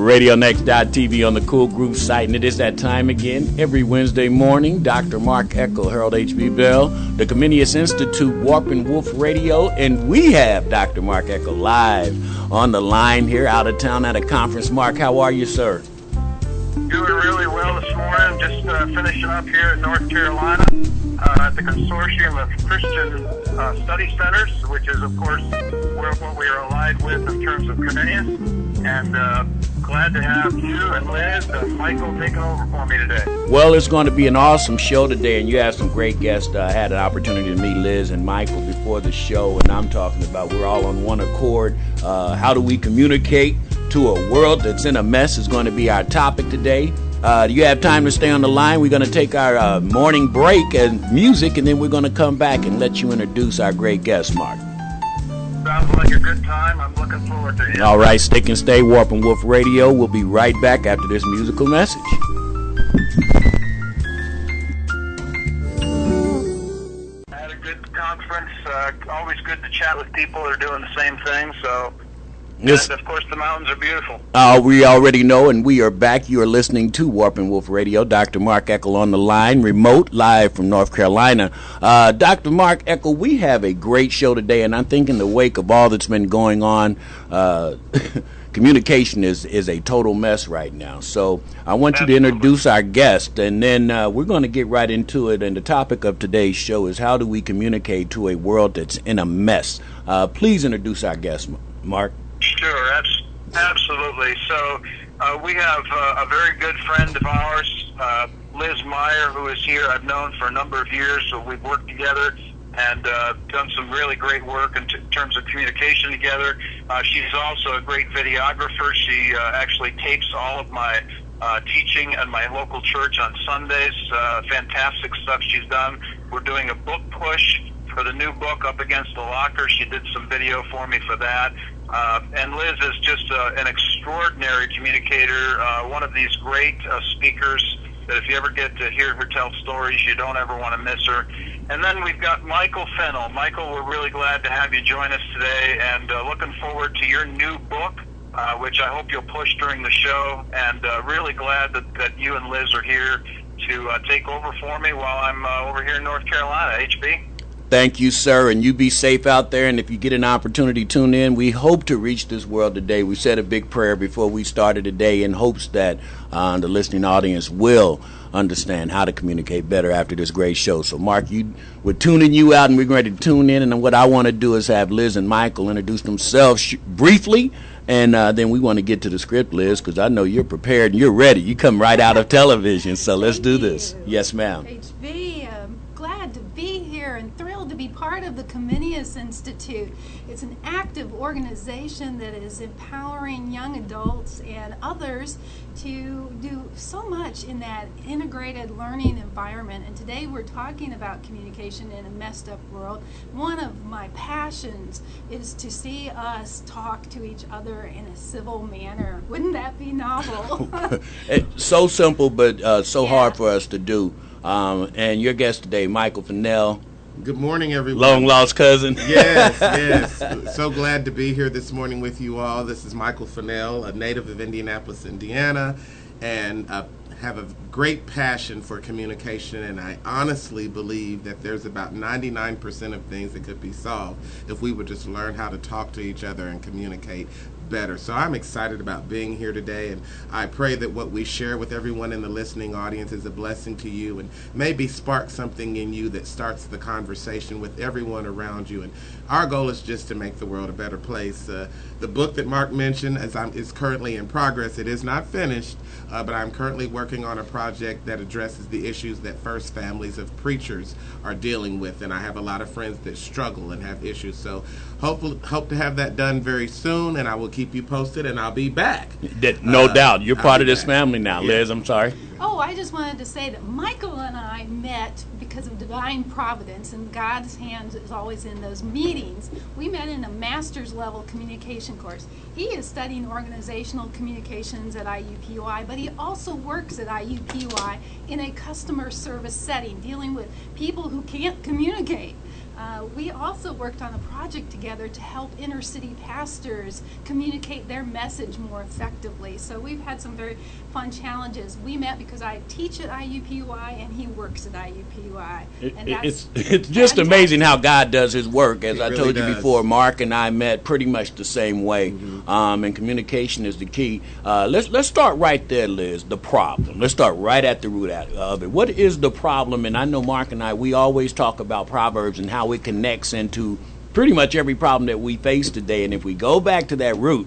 RadioNext.tv on the Cool Groove site, and it is that time again. Every Wednesday morning, Dr. Mark Eckel, Harold H.B. Bell, the Comenius Institute, Warp and Woof Radio, and we have Dr. Mark Eckel live on the line here out of town at a conference. Mark, how are you, sir? Doing really well this morning. Just finishing up here in North Carolina at the Consortium of Christian Study Centers, which is, of course, what we are allied with in terms of Comenius. And glad to have you and Liz and Michael taking over for me today. Well, it's going to be an awesome show today, and you have some great guests. I had an opportunity to meet Liz and Michael before the show, and I'm talking about we're all on one accord. How do we communicate to a world that's in a mess is going to be our topic today. Do you have time to stay on the line? We're going to take our morning break and music, and then we're going to come back and let you introduce our great guest, Mark. Sounds like a good time. I'm looking forward to it. All right, stick and stay. Warp and Woof Radio. We'll be right back after this musical message. I had a good conference. Always good to chat with people that are doing the same thing. So, Yes. and of course, the mountains are beautiful. We already know, and we are back. You are listening to Warp and Woof Radio. Dr. Mark Eckel on the line, remote, live from North Carolina. Dr. Mark Eckel, we have a great show today, and I think in the wake of all that's been going on, communication is a total mess right now. So I want you to introduce our guest, and then we're going to get right into it. And the topic of today's show is how do we communicate to a world that's in a mess? Please introduce our guest, Mark. Sure, absolutely. So we have a very good friend of ours, Liz Meyer, who is here. I've known for a number of years, so we've worked together and done some really great work in terms of communication together. She's also a great videographer. She actually tapes all of my teaching at my local church on Sundays. Fantastic stuff she's done. We're doing a book push for the new book, Up Against the Locker. She did some video for me for that. And Liz is just an extraordinary communicator, one of these great speakers that if you ever get to hear her tell stories, you don't ever want to miss her. And then we've got Michael Finnell. Michael, we're really glad to have you join us today, and looking forward to your new book, which I hope you'll push during the show, and really glad that you and Liz are here to take over for me while I'm over here in North Carolina. HB? Thank you, sir, and you be safe out there, and if you get an opportunity, tune in. We hope to reach this world today. We said a big prayer before we started today in hopes that the listening audience will understand how to communicate better after this great show. So, Mark, we're tuning you out, and we're ready to tune in, and what I want to do is have Liz and Michael introduce themselves briefly, and then we want to get to the script, Liz, because I know you're prepared and you're ready. You come right out of television, so let's do this. Yes, ma'am. HB, glad to be here and thrilled to be part of the Comenius Institute. It's an active organization that is empowering young adults and others to do so much in that integrated learning environment. And today we're talking about communication in a messed up world. One of my passions is to see us talk to each other in a civil manner. Wouldn't that be novel? It's so simple, but so hard for us to do. And your guest today, Michael Finnell. Good morning, everyone. Long lost cousin. Yes. So glad to be here this morning with you all. This is Michael Finnell, a native of Indianapolis, Indiana, and have a great passion for communication, and I honestly believe that there's about 99% of things that could be solved if we would just learn how to talk to each other and communicate better. So I'm excited about being here today, and I pray that what we share with everyone in the listening audience is a blessing to you and maybe spark something in you that starts the conversation with everyone around you. And our goal is just to make the world a better place. The book that Mark mentioned is currently in progress. It is not finished, but I'm currently working on a project that addresses the issues that first families of preachers are dealing with, and I have a lot of friends that struggle and have issues. So hope to have that done very soon, and I will keep you posted, and I'll be back. No doubt. You're part of this family now, Liz. I'm sorry. Oh, I just wanted to say that Michael and I met because of divine providence, and God's hand is always in those meetings. We met in a master's level communication course. He is studying organizational communications at IUPUI, but he also works at IUPUI in a customer service setting, dealing with people who can't communicate. We also worked on a project together to help inner city pastors communicate their message more effectively. So we've had some very fun challenges. We met because I teach at IUPUI and he works at IUPUI. It's just amazing how God does his work. As I told you does. before, Mark and I met pretty much the same way. And communication is the key. Let's start right there, Liz, the problem. Let's start right at the root of it. What is the problem? And I know Mark and I, we always talk about Proverbs and how it connects into pretty much every problem that we face today. And if we go back to that root,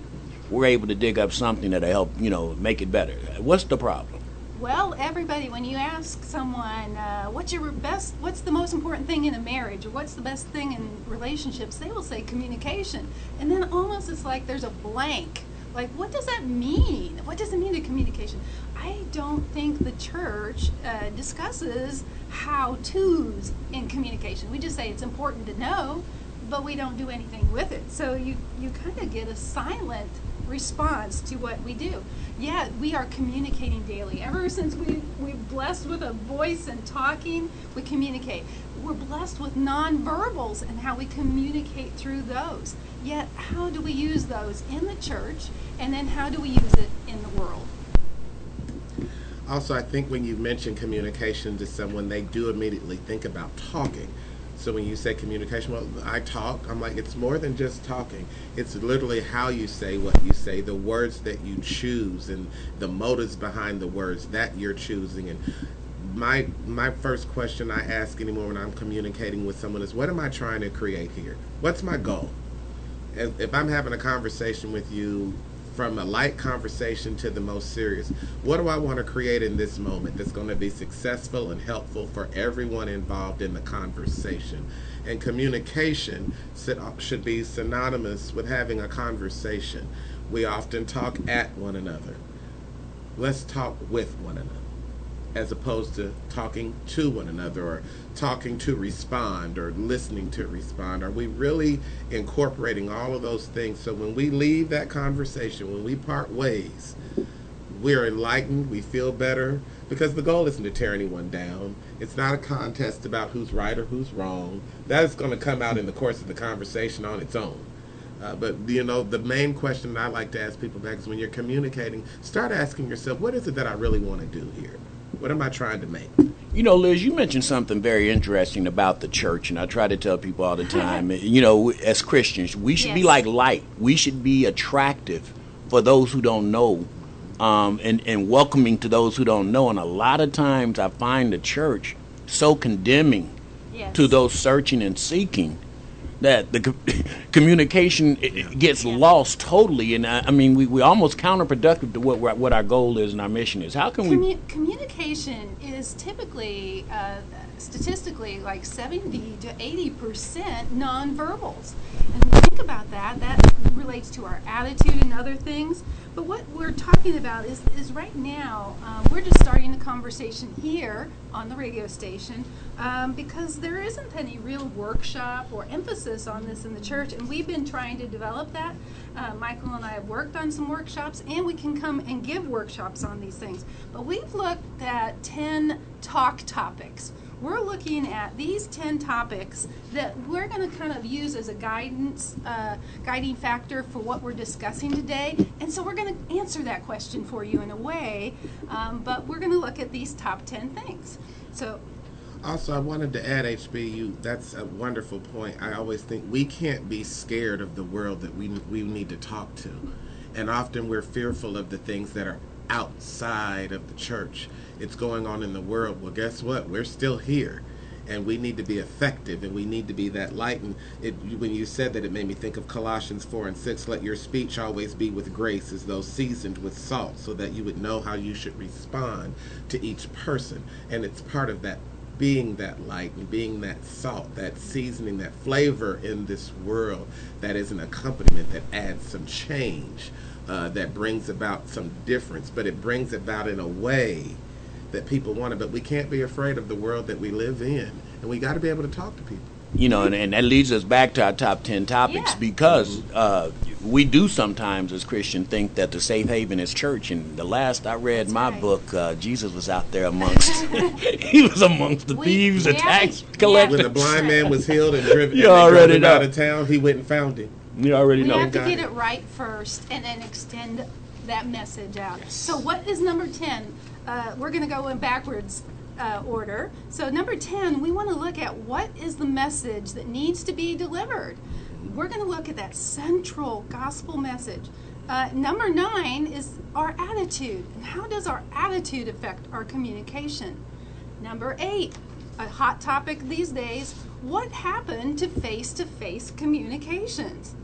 we're able to dig up something that'll help, make it better. What's the problem? Well, everybody, when you ask someone, what's the most important thing in a marriage, or what's the best thing in relationships, they will say communication. And then almost it's like there's a blank. Like, what does that mean? What does it mean to communication? I don't think the church discusses how-tos in communication. We just say it's important to know, but we don't do anything with it. So you kind of get a silent response to what we do. Yeah, we are communicating daily. Ever since we're blessed with a voice and talking, we communicate. We're blessed with nonverbals and how we communicate through those. Yet, how do we use those in the church, and then how do we use it in the world? Also, I think when you mention communication to someone, they do immediately think about talking. So when you say communication, well, I talk, I'm like, it's more than just talking. It's literally how you say what you say, the words that you choose, and the motives behind the words that you're choosing. And my first question I ask anymore when I'm communicating with someone is, what am I trying to create here? What's my goal? If I'm having a conversation with you, from a light conversation to the most serious, what do I want to create in this moment that's going to be successful and helpful for everyone involved in the conversation? And communication should be synonymous with having a conversation. We often talk at one another. Let's talk with one another, as opposed to talking to one another, or talking to respond, or listening to respond. Are we really incorporating all of those things so when we leave that conversation, when we part ways, we're enlightened, we feel better? Because the goal isn't to tear anyone down. It's not a contest about who's right or who's wrong. That is going to come out in the course of the conversation on its own. But the main question I like to ask people back is, when you're communicating, start asking yourself, what is it that I really want to do here? What am I trying to make? Liz, you mentioned something very interesting about the church, and I try to tell people all the time, as Christians, we should be like light. We should be attractive for those who don't know, and welcoming to those who don't know. And a lot of times I find the church so condemning to those searching and seeking that the communication gets lost totally. And I mean, we almost counterproductive to what our goal is and our mission is. How can we... Communication is typically, statistically, like 70 to 80% nonverbals. And when you think about that, that relates to our attitude and other things. But what we're talking about is right now, we're just starting the conversation here on the radio station because there isn't any real workshop or emphasis on this in the church, and we've been trying to develop that. Michael and I have worked on some workshops, and we can come and give workshops on these things. But we've looked at 10 talk topics. We're looking at these 10 topics that we're going to kind of use as a guiding factor for what we're discussing today. And so we're going to answer that question for you in a way, but we're going to look at these top 10 things. So. Also, I wanted to add, that's a wonderful point. I always think we can't be scared of the world that we need to talk to. And often we're fearful of the things that are outside of the church. It's going on in the world. Well, guess what? We're still here, and we need to be effective, and we need to be that light. And when you said that, it made me think of Colossians 4:6. Let your speech always be with grace, as though seasoned with salt, so that you would know how you should respond to each person. And it's part of that, being that light and being that salt, that seasoning, that flavor in this world that is an accompaniment that adds some change, that brings about some difference, but it brings about in a way that people want it. But we can't be afraid of the world that we live in, and we got to be able to talk to people. And that leads us back to our top 10 topics, because we do sometimes as Christians think that the safe haven is church, and the last I read That's my right. book, Jesus was out there amongst he was amongst the thieves, the tax collectors. When the blind man was healed and driven You and they already drove him know. out of town, he went and found him. You already We know. have to Got get it. it right first and then extend that message out. So what is number 10? We're going to go in backwards order. So number 10, we want to look at what is the message that needs to be delivered. We're going to look at that central gospel message. Number 9 is our attitude. And how does our attitude affect our communication? Number 8, a hot topic these days, what happened to face-to-face communications?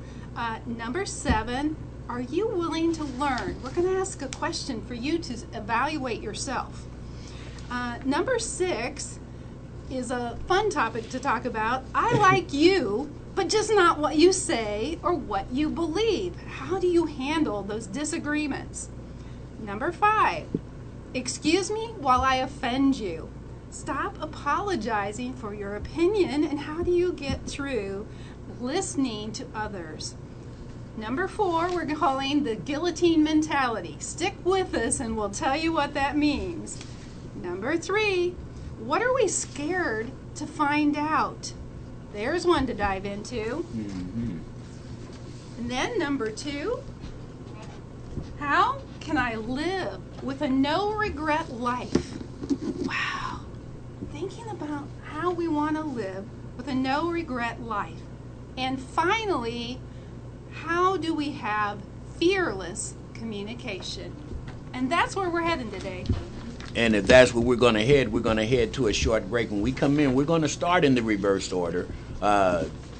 Number 7, are you willing to learn? We're going to ask a question for you to evaluate yourself. Number 6 is a fun topic to talk about. I like you, but just not what you say or what you believe. How do you handle those disagreements? Number 5, excuse me while I offend you. Stop apologizing for your opinion, and how do you get through listening to others? Number 4, we're calling the guillotine mentality. Stick with us and we'll tell you what that means. Number 3, what are we scared to find out? There's one to dive into. Mm-hmm. And then number 2, how can I live with a no-regret life? Wow. Thinking about how we want to live with a no-regret life. And finally, how do we have fearless communication? And that's where we're heading today. And if that's where we're going to head to a short break. When we come in, we're going to start in the reverse order.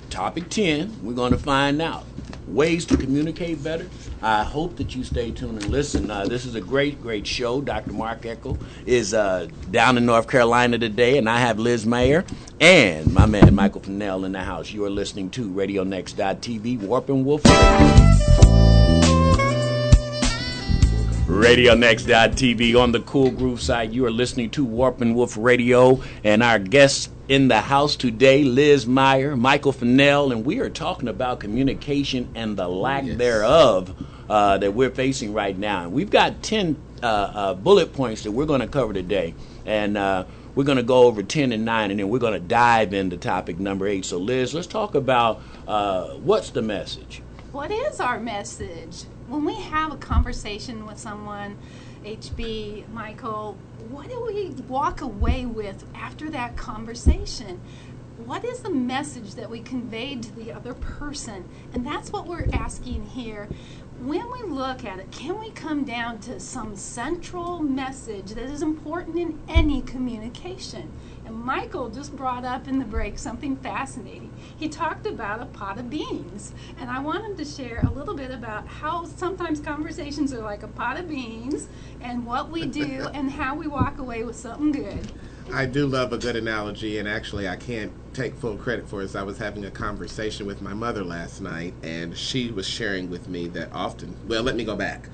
Topic 10, we're going to find out ways to communicate better. I hope that you stay tuned and listen. This is a great show. Dr. Mark Eckel is down in North Carolina today, and I have Liz Meyer and my man Michael Finnell in the house. You are listening to RadioNext.TV, Warp and Woof RadioNext.TV on the Cool Groove side. You are listening to Warp and Woof Radio, and our guests in the house today, Liz Meyer, Michael Finnell, and we are talking about communication and the lack thereof that we're facing right now. And we've got 10 bullet points that we're going to cover today, and we're going to go over 10 and 9, and then we're going to dive into topic number 8. So, Liz, let's talk about what's the message. What is our message? When we have a conversation with someone, HB, Michael, what do we walk away with after that conversation? What is the message that we conveyed to the other person? And that's what we're asking here. When we look at it, can we come down to some central message that is important in any communication? And Michael just brought up in the break something fascinating. He talked about a pot of beans. And I want him to share a little bit about how sometimes conversations are like a pot of beans and what we do and how we walk away with something good. I do love a good analogy, and actually I can't take full credit for it. I was having a conversation with my mother last night, and she was sharing with me that often, well, let me go back.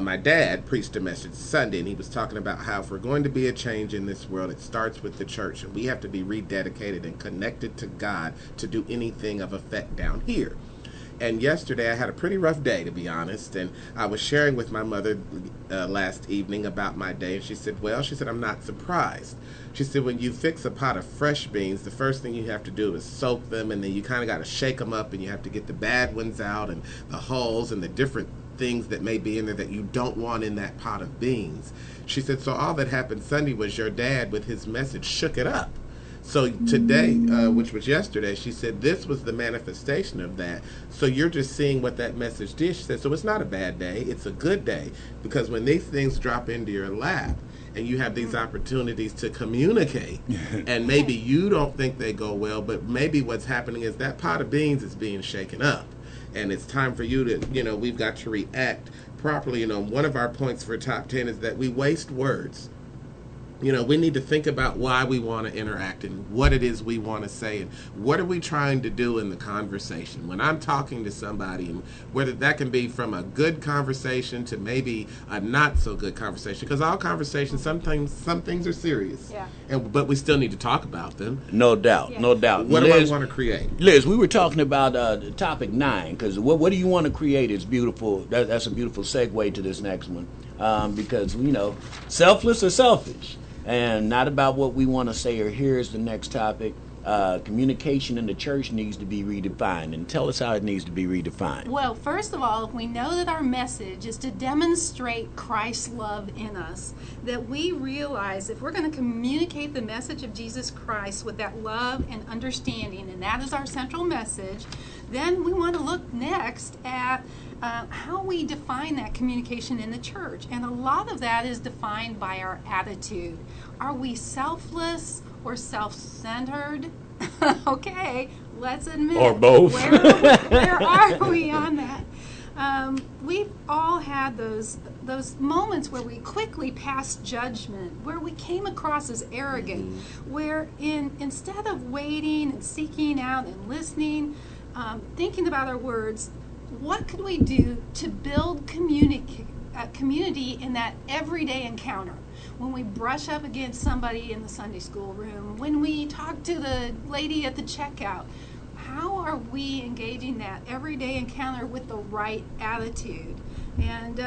My dad preached a message Sunday, and he was talking about how if we're going to be a change in this world, it starts with the church, and we have to be rededicated and connected to God to do anything of effect down here. And yesterday I had a pretty rough day, to be honest, and I was sharing with my mother last evening about my day, and she said, I'm not surprised. She said, when you fix a pot of fresh beans, the first thing you have to do is soak them, and then you kind of got to shake them up, and you have to get the bad ones out and the hulls and the different things that may be in there that you don't want in that pot of beans. She said, so all that happened Sunday was your dad with his message shook it up. So today, which was yesterday, she said this was the manifestation of that. So you're just seeing what that message did. She said, so it's not a bad day, it's a good day. Because when these things drop into your lap and you have these opportunities to communicate, and maybe you don't think they go well, but maybe what's happening is that pot of beans is being shaken up. And it's time for you to, we've got to react properly. One of our points for top 10 is that we waste words. We need to think about why we want to interact and what it is we want to say and what are we trying to do in the conversation. When I'm talking to somebody, and whether that can be from a good conversation to maybe a not so good conversation, because all conversations, sometimes some things are serious, but we still need to talk about them. No doubt, no doubt. What do I want to create? Liz, we were talking about topic 9, because what do you want to create is beautiful. That's a beautiful segue to this next one, because, selfless or selfish? And not about what we want to say or hear is the next topic. Communication in the church needs to be redefined. And tell us how it needs to be redefined. Well, first of all, if we know that our message is to demonstrate Christ's love in us, that we realize if we're going to communicate the message of Jesus Christ with that love and understanding, and that is our central message, then we want to look next at how we define that communication in the church. And a lot of that is defined by our attitude. Are we selfless or self-centered? Okay, let's admit. Or both. Where are we on that? We've all had those moments where we quickly passed judgment, where we came across as arrogant, where instead of waiting and seeking out and listening, thinking about our words, what could we do to build community in that everyday encounter? When we brush up against somebody in the Sunday school room, when we talk to the lady at the checkout, how are we engaging that everyday encounter with the right attitude? And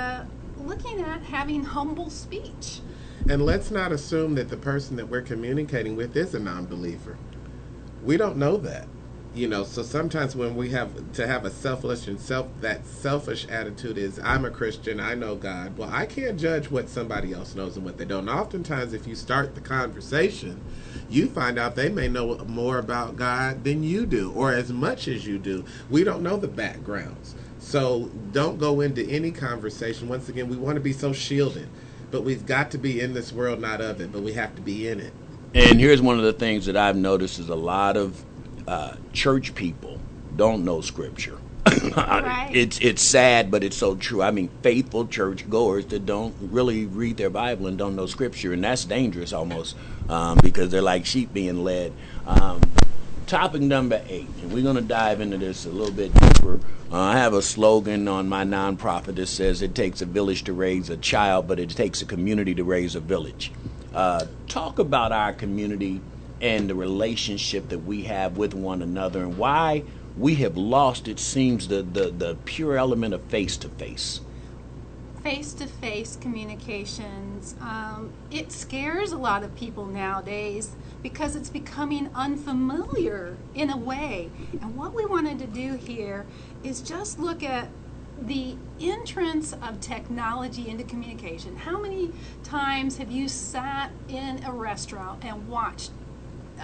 looking at having humble speech. And let's not assume that the person that we're communicating with is a non-believer. We don't know that. So sometimes when we have to have a selfless and that selfish attitude is, I'm a Christian, I know God. Well, I can't judge what somebody else knows and what they don't. And oftentimes, if you start the conversation, you find out they may know more about God than you do, or as much as you do. We don't know the backgrounds. So don't go into any conversation. Once again, we want to be so shielded, but we've got to be in this world, not of it, but we have to be in it. And here's one of the things that I've noticed is a lot of church people don't know Scripture. Right. It's sad, but it's so true. I mean, faithful church goers that don't really read their Bible and don't know Scripture, and that's dangerous almost, because they're like sheep being led. Topic number 8, and we're going to dive into this a little bit deeper. I have a slogan on my nonprofit that says it takes a village to raise a child, but it takes a community to raise a village. Talk about our community and the relationship that we have with one another, and why we have lost, it seems, the pure element of face-to-face. Face-to-face communications. It scares a lot of people nowadays because it's becoming unfamiliar in a way. And what we wanted to do here is just look at the entrance of technology into communication. How many times have you sat in a restaurant and watched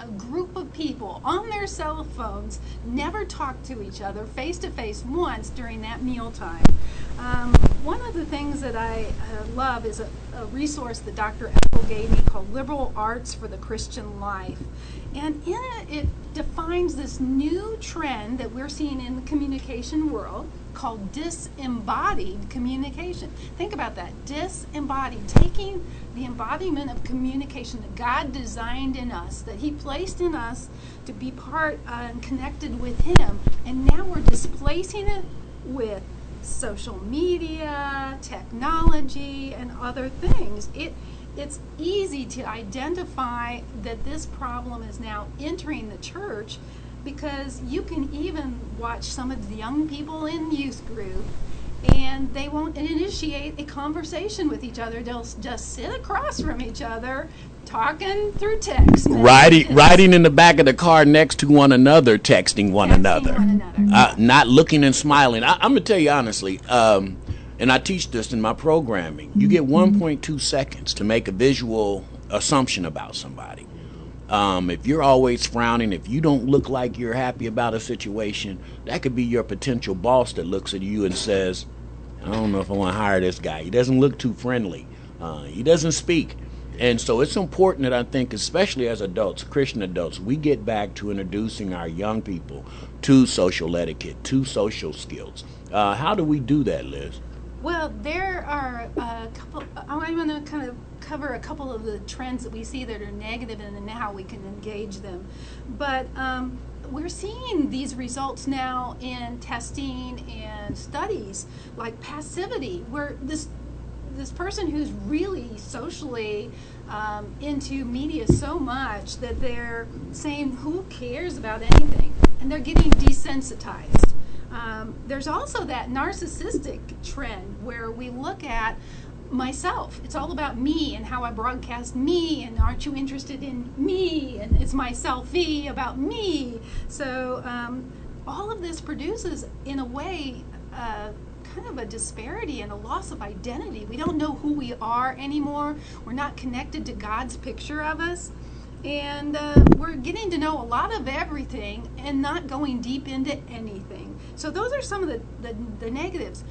a group of people on their cell phones never talk to each other face to face once during that mealtime? One of the things that I love is a resource that Dr. Eckel gave me called Liberal Arts for the Christian Life. And in it defines this new trend that we're seeing in the communication world called disembodied communication. Think about that, disembodied, taking the embodiment of communication that God designed in us, that He placed in us to be part and connected with Him, and now we're displacing it with social media, technology, and other things. It's easy to identify that this problem is now entering the church, because you can even watch some of the young people in youth group and they won't initiate a conversation with each other. They'll just sit across from each other talking through text. Riding in the back of the car next to one another, texting one another. Not looking and smiling. I'm going to tell you honestly, and I teach this in my programming, you get 1.2 seconds to make a visual assumption about somebody. If you're always frowning, if you don't look like you're happy about a situation, that could be your potential boss that looks at you and says, I don't know if I want to hire this guy. He doesn't look too friendly. He doesn't speak. And so it's important that I think, especially as adults, Christian adults, we get back to introducing our young people to social etiquette, to social skills. How do we do that, Liz? Well, there are a couple, I'm going to kind of cover a couple of the trends that we see that are negative and then how we can engage them. But we're seeing these results now in testing and studies, like passivity, where this person who's really socially into media so much that they're saying, who cares about anything? And they're getting desensitized. There's also that narcissistic trend where we look at myself. It's all about me and how I broadcast me, and aren't you interested in me? And it's my selfie about me. So all of this produces, in a way, kind of a disparity and a loss of identity. We don't know who we are anymore. We're not connected to God's picture of us. And we're getting to know a lot of everything and not going deep into anything. So those are some of the negatives.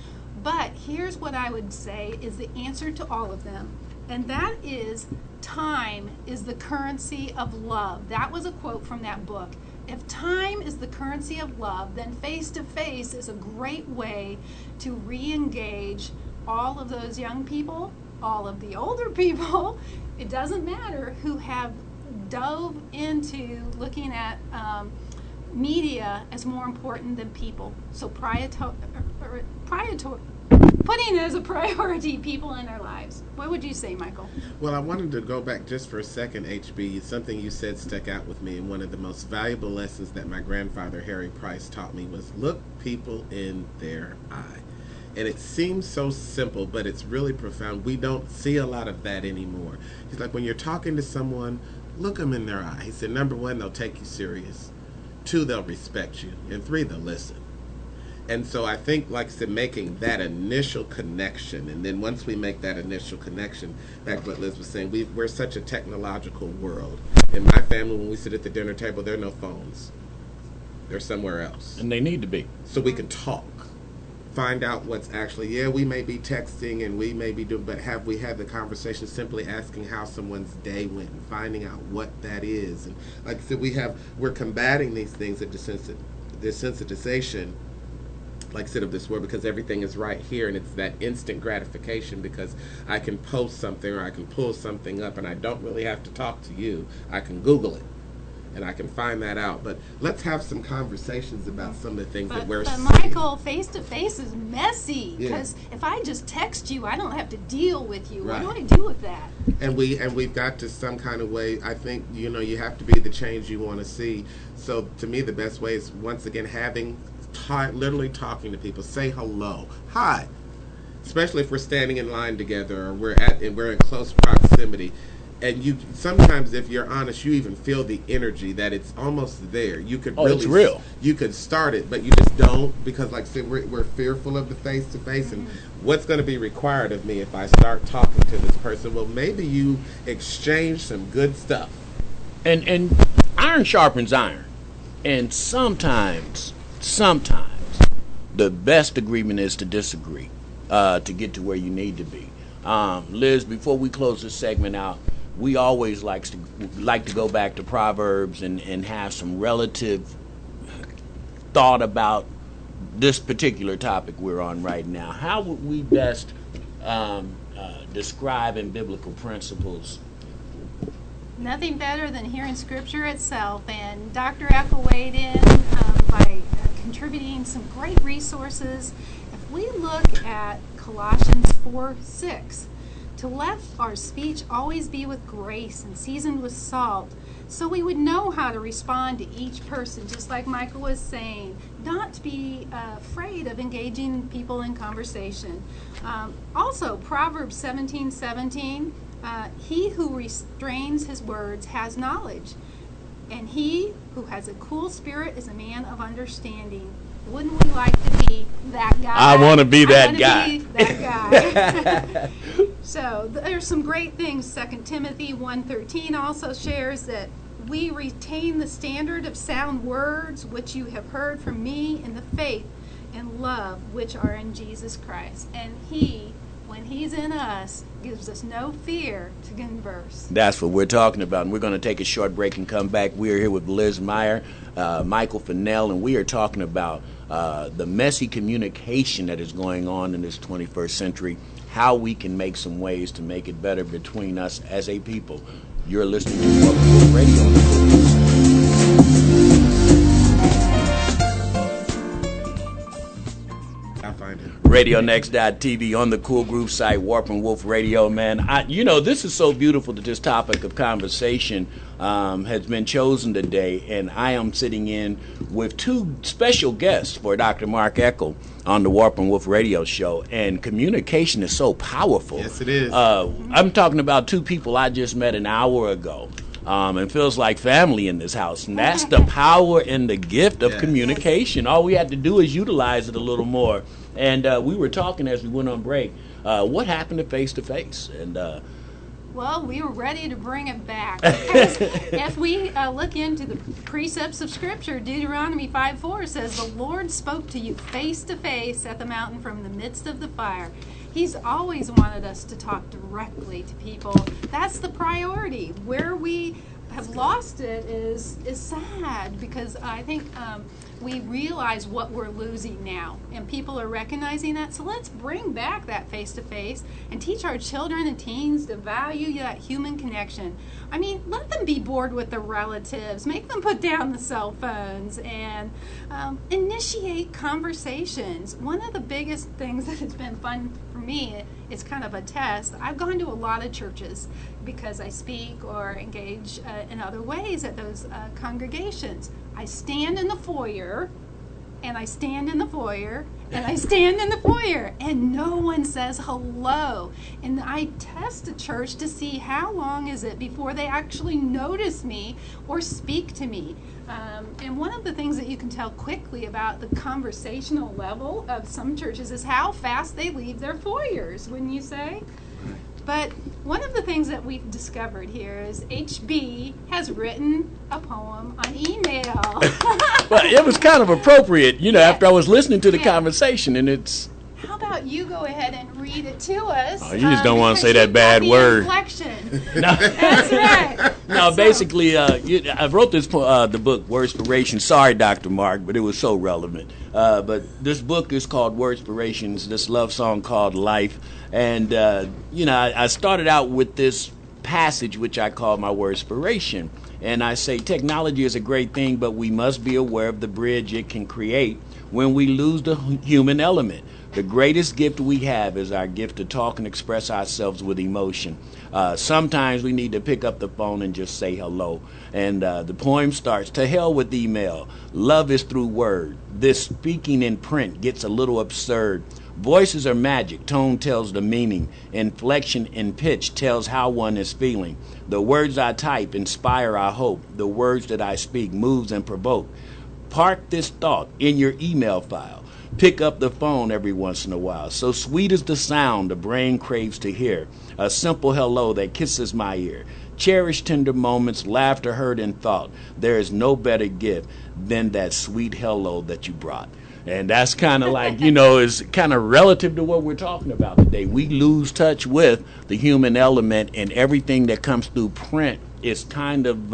But here's what I would say is the answer to all of them. And that is, time is the currency of love. That was a quote from that book. If time is the currency of love, then face-to-face is a great way to re-engage all of those young people, all of the older people, it doesn't matter, who have dove into looking at media as more important than people. So putting as a priority people in our lives. What would you say, Michael? Well, I wanted to go back just for a second, HB. Something you said stuck out with me, and one of the most valuable lessons that my grandfather, Harry Price, taught me was look people in their eye. And it seems so simple, but it's really profound. We don't see a lot of that anymore. He's like, when you're talking to someone, look them in their eye. He said, number one, they'll take you serious. 2, they'll respect you. And 3, they'll listen. And so I think, like I said, making that initial connection, and then once we make that initial connection, back to what Liz was saying, we're such a technological world. In my family, when we sit at the dinner table, there are no phones. They're somewhere else. And they need to be. So we can talk, find out what's actually, we may be texting and we may be doing, but have we had the conversation, simply asking how someone's day went and finding out what that is. And like I said, we're combating these things at desensitization, like I said, of this world, because everything is right here, and it's that instant gratification because I can post something or I can pull something up and I don't really have to talk to you. I can Google it and I can find that out. But let's have some conversations about some of the things that we're seeing. But Michael, face-to-face is messy, because if I just text you, I don't have to deal with you. Right. What do I do with that? And we've got to some kind of way, I think, you have to be the change you want to see. So to me, the best way is, once again, literally talking to people. Say hello. Hi. Especially if we're standing in line together or we're in close proximity. And sometimes, if you're honest, you even feel the energy that it's almost there. You could it's real. You could start it, but you just don't, because, like I said, we're fearful of the face-to-face and what's going to be required of me if I start talking to this person. Well, maybe you exchange some good stuff. And iron sharpens iron. And sometimes the best agreement is to disagree, to get to where you need to be. Liz, before we close this segment out, we always like to go back to Proverbs and have some relative thought about this particular topic we're on right now. How would we best describe in biblical principles? Nothing better than hearing Scripture itself. And Dr. Eckel weighed in by contributing some great resources. If we look at Colossians 4:6, to let our speech always be with grace and seasoned with salt, so we would know how to respond to each person, just like Michael was saying, not to be afraid of engaging people in conversation. Also, Proverbs 17:17, he who restrains his words has knowledge, and he who has a cool spirit is a man of understanding. Wouldn't we like to be that guy? I want to be that guy. So there's some great things. 2 Timothy 1:13 also shares that we retain the standard of sound words which you have heard from me in the faith and love which are in Jesus Christ. And he when he's in us, gives us no fear to converse. That's what we're talking about. And we're going to take a short break and come back. We are here with Liz Meyer, Michael Finnell, and we are talking about the messy communication that is going on in this 21st century, how we can make some ways to make it better between us as a people. You're listening to Warp and Woof Radio. RadioNext.tv on the Cool Groove site, Warp and Woof Radio, man. This is so beautiful that this topic of conversation has been chosen today, and I am sitting in with two special guests for Dr. Mark Eckel on the Warp and Woof Radio show, and communication is so powerful. Yes, it is. I'm talking about two people I just met an hour ago. It feels like family in this house, and that's the power and the gift of communication. All we have to do is utilize it a little more. And we were talking as we went on break, what happened to face-to-face? And well, we were ready to bring it back. Because if we look into the precepts of Scripture, Deuteronomy 5:4 says, "The Lord spoke to you face-to-face at the mountain from the midst of the fire." He's always wanted us to talk directly to people. That's the priority. Where we have lost it is sad, because I think we realize what we're losing now, and people are recognizing that. So let's bring back that face-to-face and teach our children and teens to value that human connection. I mean, let them be bored with their relatives. Make them put down the cell phones and initiate conversations. One of the biggest things that has been fun for me, it's kind of a test. I've gone to a lot of churches because I speak or engage in other ways at those congregations. I stand in the foyer, and I stand in the foyer, and I stand in the foyer, and no one says hello. And I test a church to see how long is it before they actually notice me or speak to me. And one of the things that you can tell quickly about the conversational level of some churches is how fast they leave their foyers, wouldn't you say? But one of the things that we've discovered here is HB has written a poem on email. Well, it was kind of appropriate, after I was listening to the conversation, and it's... How about you go ahead and read it to us? Oh, you just don't want to say that bad word. No. That's right. No, basically, I wrote this the book, Wordspiration. Sorry, Dr. Mark, but it was so relevant. But this book is called Wordspirations, this love song called Life. And, I started out with this passage, which I call my Wordspiration. And I say technology is a great thing, but we must be aware of the bridge it can create when we lose the human element. The greatest gift we have is our gift to talk and express ourselves with emotion. Sometimes we need to pick up the phone and just say hello. And the poem starts, "To hell with email. Love is through word. This speaking in print gets a little absurd. Voices are magic. Tone tells the meaning. Inflection and pitch tells how one is feeling. The words I type inspire our hope. The words that I speak moves and provoke. Park this thought in your email file. Pick up the phone every once in a while. So sweet is the sound the brain craves to hear. A simple hello that kisses my ear. Cherish tender moments, laughter heard in thought. There is no better gift than that sweet hello that you brought." And that's kind of like, is kind of relative to what we're talking about today. We lose touch with the human element, and everything that comes through print is kind of,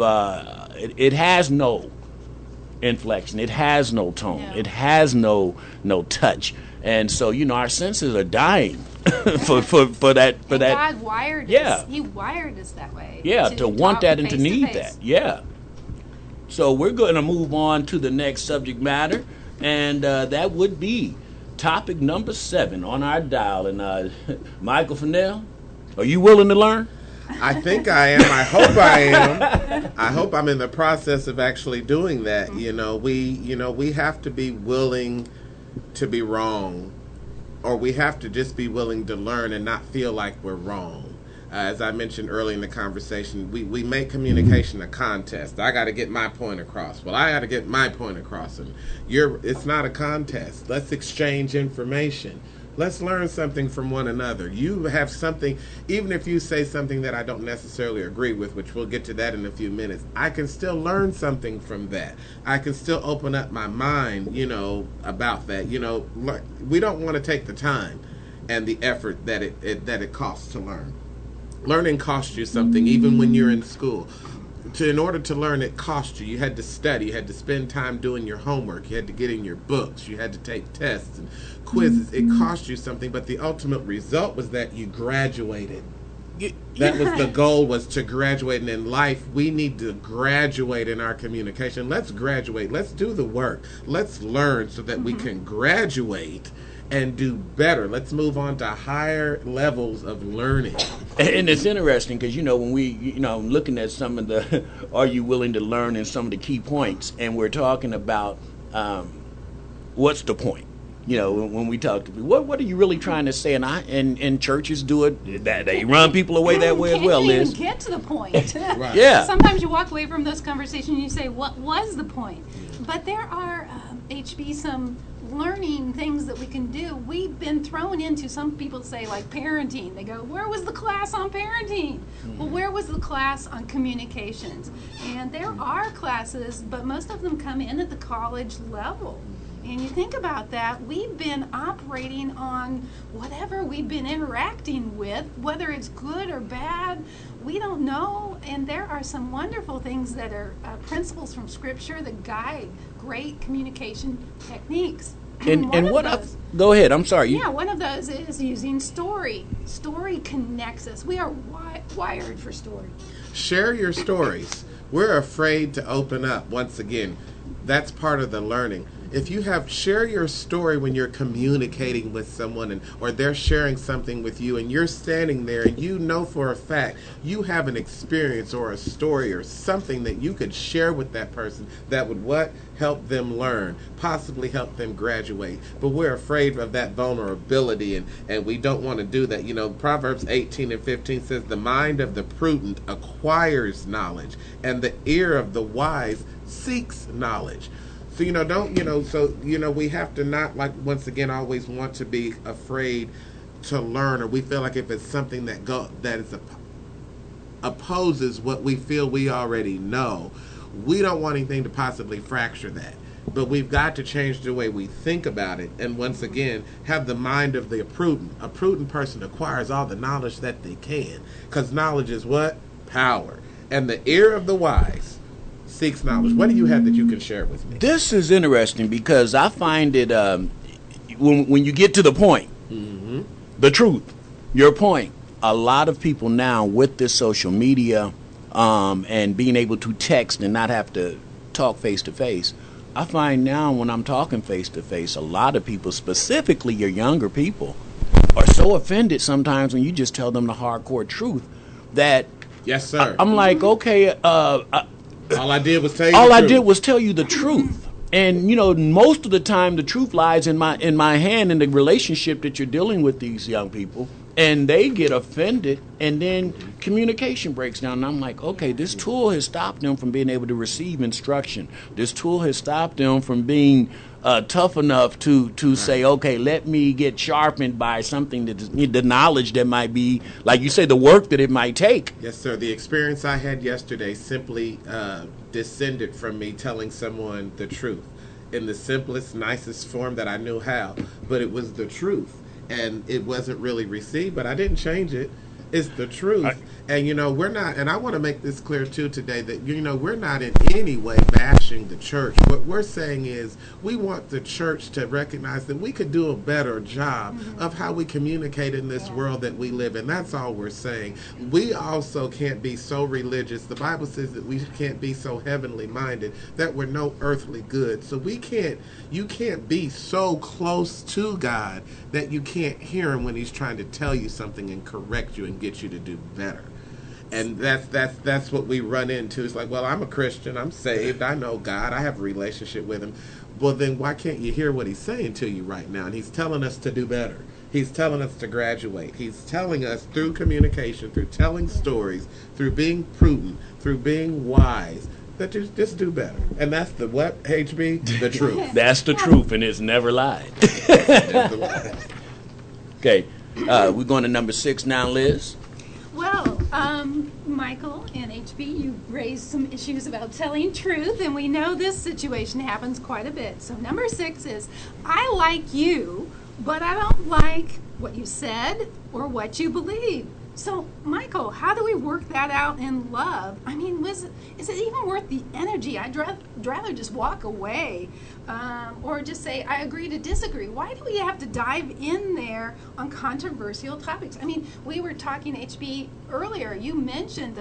it has no inflection. It has no tone. Yeah. It has no touch. And so, our senses are dying for that. God wired us. He wired us that way. Yeah, to want that and to need that. Yeah. So we're going to move on to the next subject matter, and that would be topic number 7 on our dial. And Michael Finnell, are you willing to learn? I think I am. I hope I am. I hope I'm in the process of actually doing that. We have to be willing to be wrong, or we have to just be willing to learn and not feel like we're wrong. As I mentioned early in the conversation, we make communication a contest. I got to get my point across. Well, I got to get my point across, and it's not a contest. Let's exchange information. Let's learn something from one another. You have something, even if you say something that I don't necessarily agree with, which we'll get to that in a few minutes, I can still learn something from that. I can still open up my mind, about that. We don't want to take the time. and the effort that it costs to learn. Learning costs you something, even when you're in school. In order to learn, it cost you. You had to study. You had to spend time doing your homework. You had to get in your books. You had to take tests and quizzes. It cost you something, but the ultimate result was that you graduated. That was the goal, was to graduate. And in life, we need to graduate in our communication. Let's graduate. Let's do the work. Let's learn so that we can graduate and do better. Let's move on to higher levels of learning. And it's interesting because, when we, looking at some of the, are you willing to learn, and some of the key points, and we're talking about what's the point? When we talk to people, what are you really trying to say? And churches do it, that they run people away that way as well, Liz. Can't even get to the point. Right. Yeah. Sometimes you walk away from those conversations and you say, what was the point? But there are, HB, some learning things that we can do. We've been thrown into, some people say, like parenting. They go, where was the class on parenting? Well, where was the class on communications? And there are classes, but most of them come in at the college level. And you think about that, we've been operating on whatever we've been interacting with, whether it's good or bad, we don't know. And there are some wonderful things that are principles from Scripture that guide great communication techniques. And what go ahead, I'm sorry. Yeah, one of those is using story. Story connects us. We are wired for story. Share your stories. We're afraid to open up. Once again, that's part of the learning. If you share your story when you're communicating with someone, or they're sharing something with you, and you're standing there and you know for a fact you have an experience or a story or something that you could share with that person that would help them learn, possibly help them graduate. But we're afraid of that vulnerability, and we don't want to do that. Proverbs 18:15 says, the mind of the prudent acquires knowledge, and the ear of the wise seeks knowledge. So, we have to not, once again, always want to be afraid to learn, or we feel like if it's something that opposes what we feel we already know, we don't want anything to possibly fracture that. But we've got to change the way we think about it, and once again, have the mind of the prudent. A prudent person acquires all the knowledge that they can, because knowledge is what? Power. And the ear of the wise seeks knowledge. What do you have that you can share with me? This is interesting because I find it when you get to the point, the truth, your point. A lot of people now with this social media and being able to text and not have to talk face to face, I find now when I'm talking face to face, a lot of people, specifically your younger people, are so offended sometimes when you just tell them the hardcore truth that yes, sir. I'm like, okay, all I did was tell you. I did was tell you the truth, and most of the time the truth lies in my hand in the relationship that you're dealing with these young people, and they get offended, and then communication breaks down. And I'm like, okay, this tool has stopped them from being able to receive instruction. This tool has stopped them from being tough enough to say, okay, let me get sharpened by something that the knowledge that might be, like you say, the work that it might take. Yes, sir. The experience I had yesterday simply descended from me telling someone the truth in the simplest, nicest form that I knew how, but it was the truth, and it wasn't really received, but I didn't change it. It's the truth. And we're not, and I want to make this clear too today, that we're not in any way bashing the church. What we're saying is we want the church to recognize that we could do a better job of how we communicate in this world that we live in. That's all we're saying. We also can't be so religious. The Bible says that we can't be so heavenly minded that we're no earthly good. So you can't be so close to God that you can't hear him when he's trying to tell you something and correct you and get you to do better. And that's what we run into. It's like, well, I'm a Christian, I'm saved, I know God, I have a relationship with him. Well, then why can't you hear what he's saying to you right now? And he's telling us to do better. He's telling us to graduate. He's telling us through communication, through telling stories, through being prudent, through being wise, that just do better. And that's the what, HB? The truth. That's the truth, and it's never lied. Okay, we're going to number 6 now, Liz. Well, Michael and HB, you raised some issues about telling truth, and we know this situation happens quite a bit. So number 6 is, I like you, but I don't like what you said, or what you believe. So, Michael, how do we work that out in love? I mean, is it even worth the energy? I'd rather just walk away or just say, I agree to disagree. Why do we have to dive in there on controversial topics? I mean, we were talking, HB, earlier. You mentioned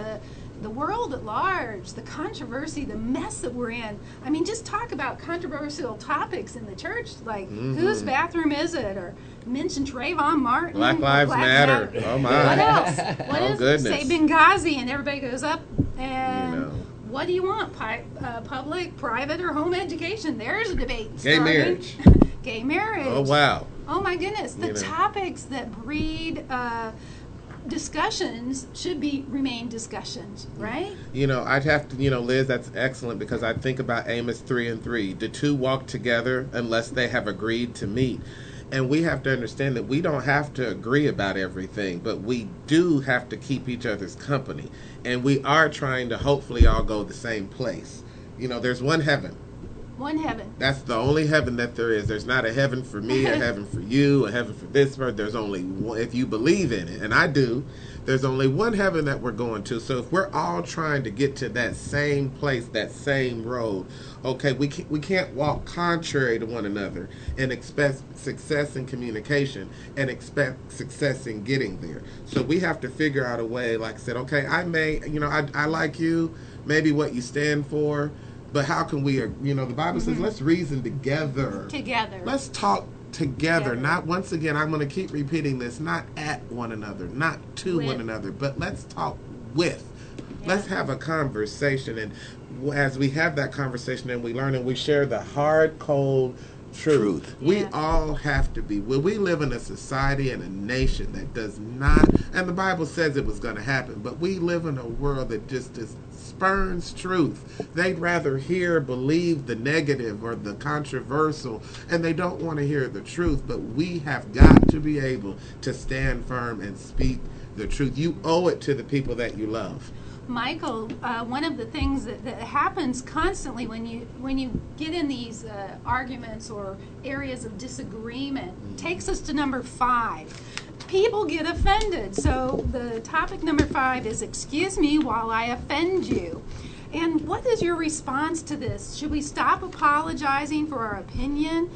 the world at large, the controversy, the mess that we're in. I mean, just talk about controversial topics in the church, like whose bathroom is it, or mention Trayvon Martin. Black Lives Matter. Oh my! What else? What is goodness. Say Benghazi, and everybody goes up and. What do you want? Public, private, or home education? There's a debate starting. Gay marriage. Gay marriage. Oh wow! Oh my goodness! The topics that breed discussions should remain discussions, right? I'd have to, Liz, that's excellent, because I think about Amos 3:3. The two walk together unless they have agreed to meet. And we have to understand that we don't have to agree about everything, but we do have to keep each other's company. And we are trying to hopefully all go the same place. There's one heaven. One heaven. That's the only heaven that there is. There's not a heaven for me, a heaven for you, a heaven for this person. There's only one, if you believe in it, and I do, there's only one heaven that we're going to. So if we're all trying to get to that same place, that same road, okay, we can't walk contrary to one another and expect success in communication and expect success in getting there. So we have to figure out a way, like I said, okay, I like you, maybe what you stand for, but how can we, the Bible says, let's reason together. Let's talk together. Not, once again, I'm going to keep repeating this, not at one another, not to one another, but let's talk with. Yeah. Let's have a conversation. And as we have that conversation and we learn and we share the hard, cold truth. We all have to be. We live in a society and a nation that does not, and the Bible says it was going to happen, but we live in a world that just spurns truth. They'd rather believe the negative or the controversial, and they don't want to hear the truth. But we have got to be able to stand firm and speak the truth. You owe it to the people that you love. Michael, one of the things that happens constantly when you get in these arguments or areas of disagreement takes us to number 5. People get offended. So the topic number 5 is, excuse me while I offend you. And what is your response to this? Should we stop apologizing for our opinion?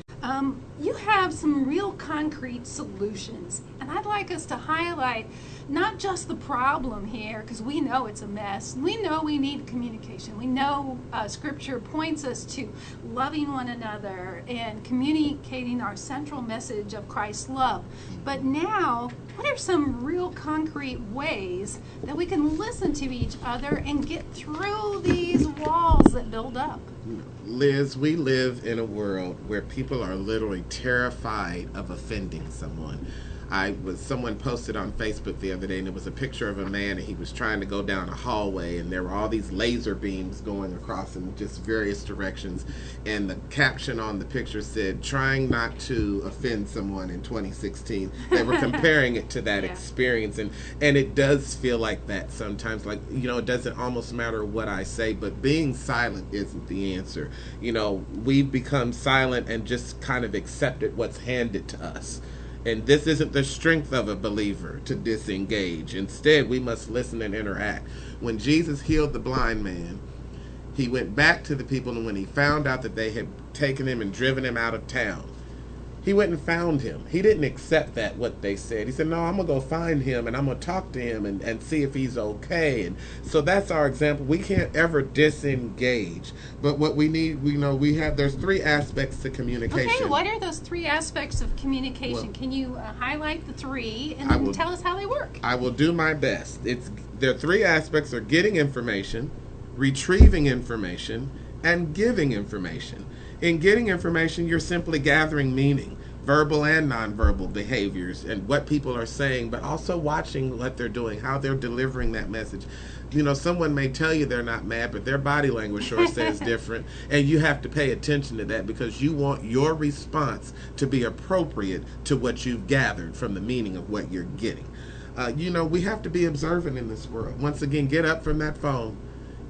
You have some real concrete solutions, and I'd like us to highlight not just the problem here, because we know it's a mess. We know we need communication. We know Scripture points us to loving one another and communicating our central message of Christ's love. But now, what are some real concrete ways that we can listen to each other and get through these walls that build up? Liz, we live in a world where people are literally terrified of offending someone. Someone posted on Facebook the other day, and it was a picture of a man, and he was trying to go down a hallway, and there were all these laser beams going across in just various directions, and the caption on the picture said, "Trying not to offend someone in 2016." They were comparing it to that experience, and it does feel like that sometimes. Like, it doesn't almost matter what I say, but being silent isn't the answer. We've become silent and just kind of accepted what's handed to us. And this isn't the strength of a believer to disengage. Instead, we must listen and interact. When Jesus healed the blind man, he went back to the people, and when he found out that they had taken him and driven him out of town, he went and found him. He didn't accept what they said. He said, no, I'm going to go find him, and I'm going to talk to him and see if he's okay. And so that's our example. We can't ever disengage. But what we need, there's 3 aspects to communication. Okay, what are those 3 aspects of communication? Well, can you highlight the 3 and then tell us how they work? I will do my best. There are 3 aspects: are getting information, retrieving information, and giving information. In getting information, you're simply gathering meaning, verbal and nonverbal behaviors, and what people are saying, but also watching what they're doing, how they're delivering that message. Someone may tell you they're not mad, but their body language sure says different, and you have to pay attention to that because you want your response to be appropriate to what you've gathered from the meaning of what you're getting. We have to be observant in this world. Once again, get up from that phone.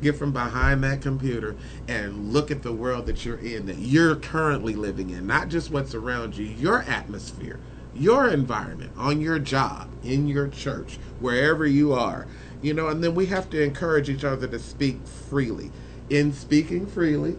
Get from behind that computer and look at the world that you're in, that you're currently living in, not just what's around you, your atmosphere. your environment, on your job, in your church, wherever you are. And then we have to encourage each other to speak freely. In speaking freely,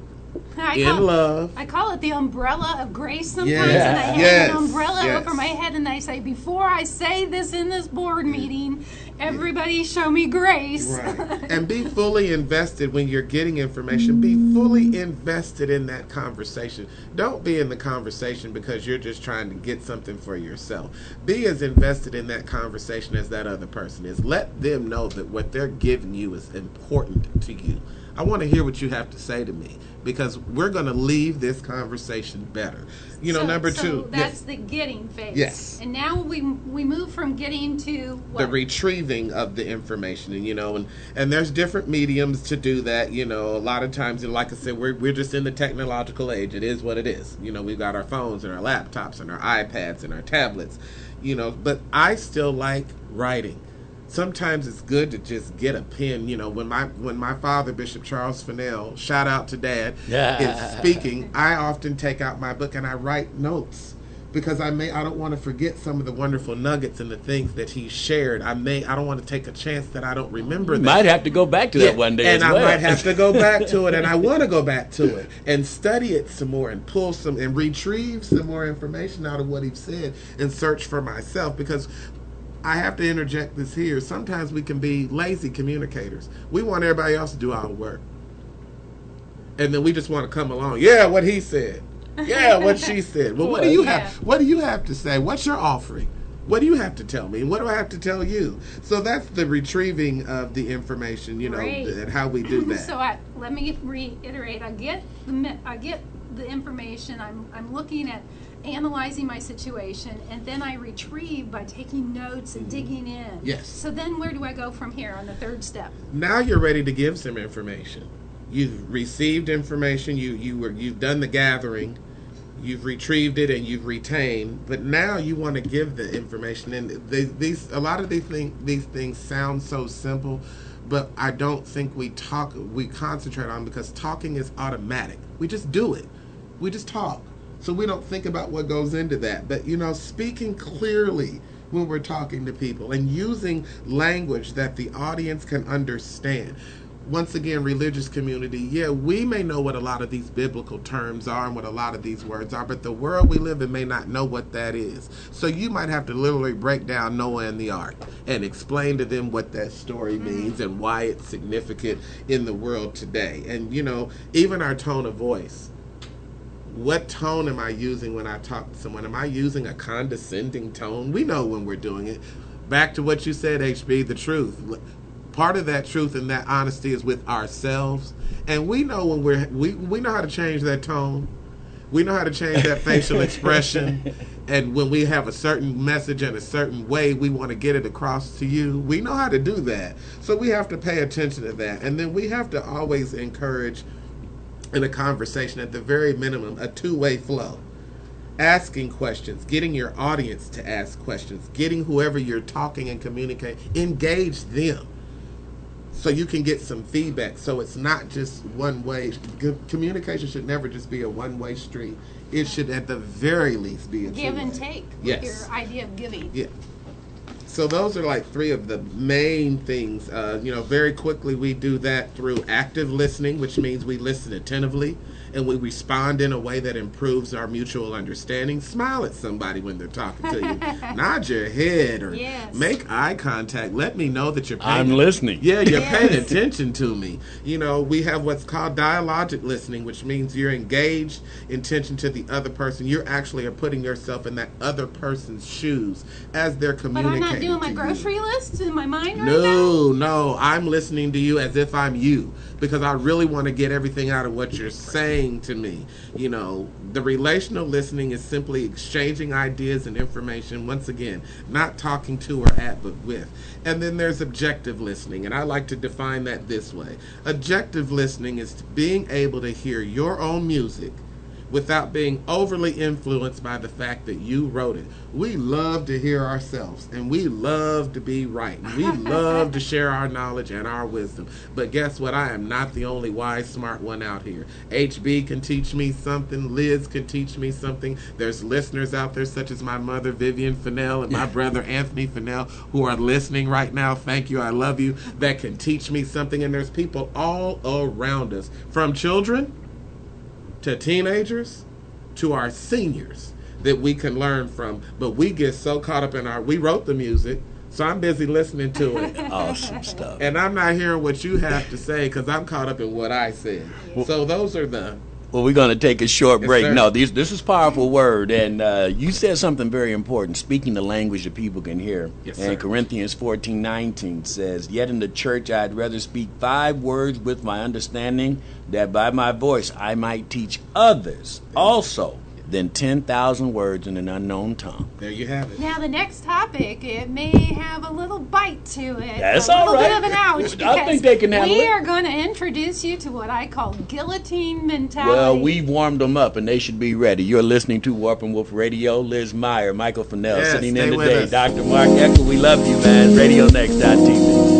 love. I call it the umbrella of grace sometimes, Yes, and I have yes, an umbrella yes. over my head, and I say, before I say this in this board meeting, everybody show me grace. Right. And be fully invested when you're getting information. Be fully invested in that conversation. Don't be in the conversation because you're just trying to get something for yourself. Be as invested in that conversation as that other person is. Let them know that what they're giving you is important to you. I want to hear what you have to say to me, because we're going to leave this conversation better. Number two. So that's the getting phase. Yes. And now we move from getting to what? The retrieving of the information. And there's different mediums to do that. A lot of times, and like I said, we're just in the technological age. It is what it is. We've got our phones and our laptops and our iPads and our tablets. But I still like writing. Sometimes it's good to just get a pen. When my father, Bishop Charles Finnell, shout out to Dad, is speaking, I often take out my book and I write notes, because I don't want to forget some of the wonderful nuggets and the things that he shared. I don't want to take a chance that I don't remember that. Might have to go back to that one day and as well. I might have to go back to it, and I want to go back to it and study it some more and pull some and retrieve some more information out of what he said and search for myself, because I have to interject this here. Sometimes we can be lazy communicators. We want everybody else to do our work. And then we just want to come along. Yeah, what he said. Yeah, what she said. Well, what do you have? What do you have to say? What's your offering? What do you have to tell me? And what do I have to tell you? So that's the retrieving of the information, and how we do that. So let me reiterate. I get the information. I'm looking at analyzing my situation, and then I retrieve by taking notes and digging in. Yes. So then where do I go from here on the third step? Now you're ready to give some information. You've received information, you've done the gathering, you've retrieved it, and you've retained, but now you want to give the information. And a lot of these things sound so simple, but I don't think we concentrate on, because talking is automatic. We just do it. We just talk. So we don't think about what goes into that. But, speaking clearly when we're talking to people and using language that the audience can understand. Once again, religious community, we may know what a lot of these biblical terms are and what a lot of these words are, but the world we live in may not know what that is. So you might have to literally break down Noah and the ark and explain to them what that story means and why it's significant in the world today. And, even our tone of voice. What tone am I using when I talk to someone? Am I using a condescending tone? We know when we're doing it. Back to what you said, HB, the truth. Part of that truth and that honesty is with ourselves. And we know when we know how to change that tone. We know how to change that facial expression. And when we have a certain message and a certain way we want to get it across to you, we know how to do that. So we have to pay attention to that. And then we have to always encourage, in a conversation, at the very minimum, a two-way flow. Asking questions, getting your audience to ask questions, getting whoever you're talking and communicating, engage them so you can get some feedback. So it's not just one way. Communication should never just be a one-way street. It should at the very least be a give two-way. and take. Yes. Your idea of giving. Yeah. So those are like three of the main things. Very quickly we do that through active listening, which means we listen attentively and we respond in a way that improves our mutual understanding. Smile at somebody when they're talking to you. Nod your head or make eye contact. Let me know that you're paying I'm listening. Yeah, you're paying attention to me. We have what's called dialogic listening, which means you're engaged attention to the other person. You actually are putting yourself in that other person's shoes as they're communicating. But I'm not doing my grocery list in my mind right now? No, No. I'm listening to you as if I'm you, because I really want to get everything out of what you're saying to me. The relational listening is simply exchanging ideas and information, once again, not talking to or at, but with. And then there's objective listening, and I like to define that this way. Objective listening is being able to hear your own music without being overly influenced by the fact that you wrote it. We love to hear ourselves, and we love to be right. And we love to share our knowledge and our wisdom. But guess what? I am not the only wise, smart one out here. HB can teach me something. Liz can teach me something. There's listeners out there such as my mother, Vivian Finnell, and my brother, Anthony Finnell, who are listening right now. Thank you. I love you. That can teach me something. And there's people all around us, from children to teenagers to our seniors, that we can learn from. But we get so caught up in we wrote the music, so I'm busy listening to it. Awesome stuff. And I'm not hearing what you have to say because I'm caught up in what I said. So those are the... Well, we're going to take a short break. Sir. No, this is powerful word. And you said something very important, speaking the language that people can hear. Yes, and sir. Corinthians 14:19 says, "Yet in the church I'd rather speak 5 words with my understanding, that by my voice I might teach others also, than 10,000 words in an unknown tongue." There you have it. Now, the next topic, it may have a little bite to it. That's a all little right. bit of an ouch. I think they can handle we it. are going to introduce you to what I call guillotine mentality. Well, we've warmed them up, and they should be ready. You're listening to Warp and Woof Radio. Liz Meyer, Michael Finnell, Yes, sitting stay in with today. us. Dr. Mark Eckel, we love you, man. RadioNext.tv.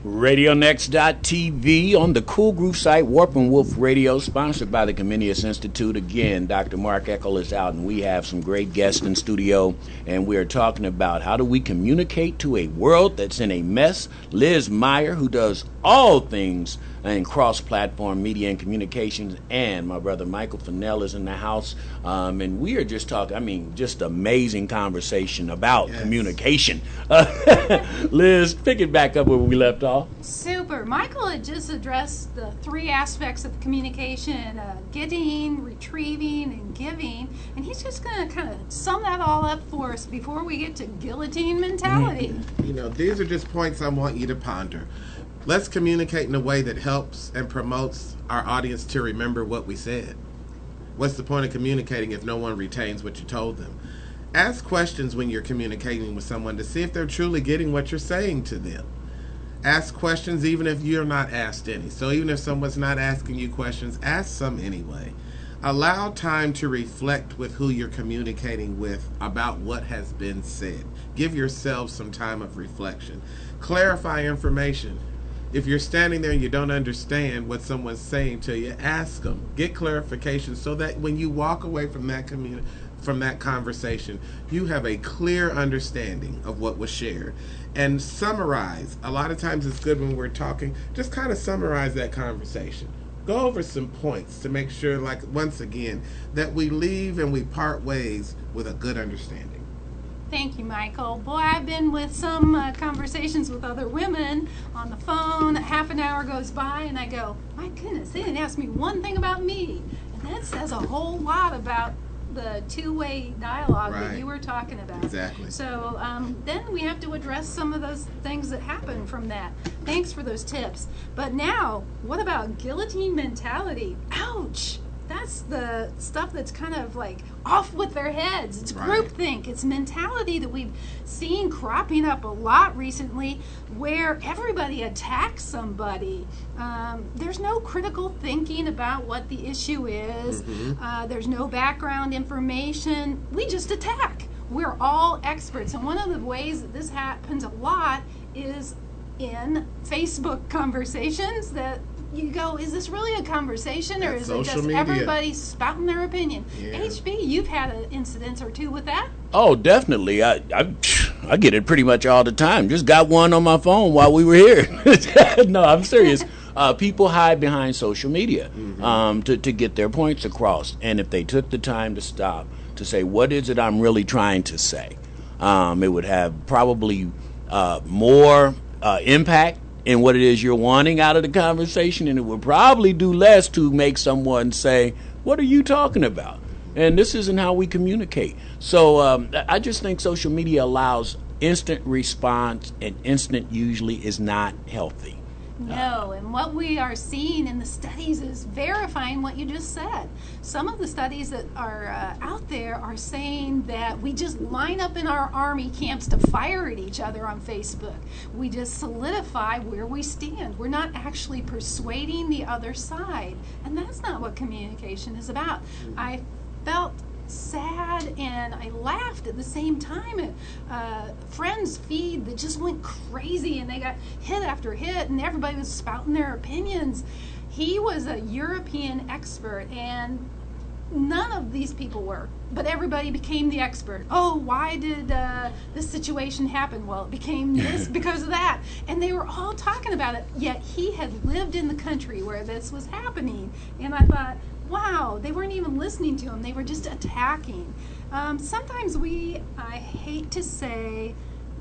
RadioNext.tv on the Cool Groove site, Warp and Woof Radio, sponsored by the Comenius Institute. Again, Dr. Mark Eckel is out, and we have some great guests in studio, and we are talking about how do we communicate to a world that's in a mess. Liz Meyer, who does all things in cross-platform media and communications, and my brother Michael Finnell is in the house, and we are just talking, just amazing conversation about communication. Liz, pick it back up where we left off. Super. Michael had just addressed the 3 aspects of communication, getting, retrieving, and giving, and he's just going to kind of sum that all up for us before we get to guillotine mentality. These are just points I want you to ponder. Let's communicate in a way that helps and promotes our audience to remember what we said. What's the point of communicating if no one retains what you told them? Ask questions when you're communicating with someone to see if they're truly getting what you're saying to them. Ask questions even if you're not asked any. So even if someone's not asking you questions, ask some anyway. Allow time to reflect with who you're communicating with about what has been said. Give yourself some time of reflection. Clarify information. If you're standing there and you don't understand what someone's saying to you, ask them. Get clarification so that when you walk away from that conversation, you have a clear understanding of what was shared. And summarize. A lot of times it's good when we're talking, just kind of summarize that conversation. Go over some points to make sure, once again, that we leave and we part ways with a good understanding. Thank you, Michael. Boy, I've been with some conversations with other women on the phone. Half an hour goes by, and I go, my goodness, they didn't ask me one thing about me. And that says a whole lot about the two-way dialogue that you were talking about. Exactly. So then we have to address some of those things that happen from that. Thanks for those tips. But now, what about guillotine mentality? Ouch! That's the stuff that's kind of off with their heads. It's groupthink. It's mentality that we've seen cropping up a lot recently where everybody attacks somebody. There's no critical thinking about what the issue is. There's no background information. We just attack. We're all experts. And one of the ways that this happens a lot is in Facebook conversations that you go, is this really a conversation, or is it just media. Everybody spouting their opinion? Yeah. HB, you've had an incident or two with that? Oh, definitely. I get it pretty much all the time. Just got one on my phone while we were here. No, I'm serious. People hide behind social media to get their points across. And if they took the time to stop to say, what is it I'm really trying to say, it would have probably more impact in what it is you're wanting out of the conversation, and it would probably do less to make someone say, what are you talking about? And this isn't how we communicate. So I just think social media allows instant response, and instant usually is not healthy. No, and what we are seeing in the studies is verifying what you just said. Some of the studies that are out there are saying that we just line up in our army camps to fire at each other on Facebook. We just solidify where we stand. We're not actually persuading the other side, and that's not what communication is about. I felt sad and I laughed at the same time at friends' feed that just went crazy, and they got hit after hit, and everybody was spouting their opinions. He was a European expert, and none of these people were, but everybody became the expert. Oh, why did this situation happen? Well, it became this because of that. And they were all talking about it, yet he had lived in the country where this was happening. And I thought, wow, they weren't even listening to him. They were just attacking. Sometimes I hate to say,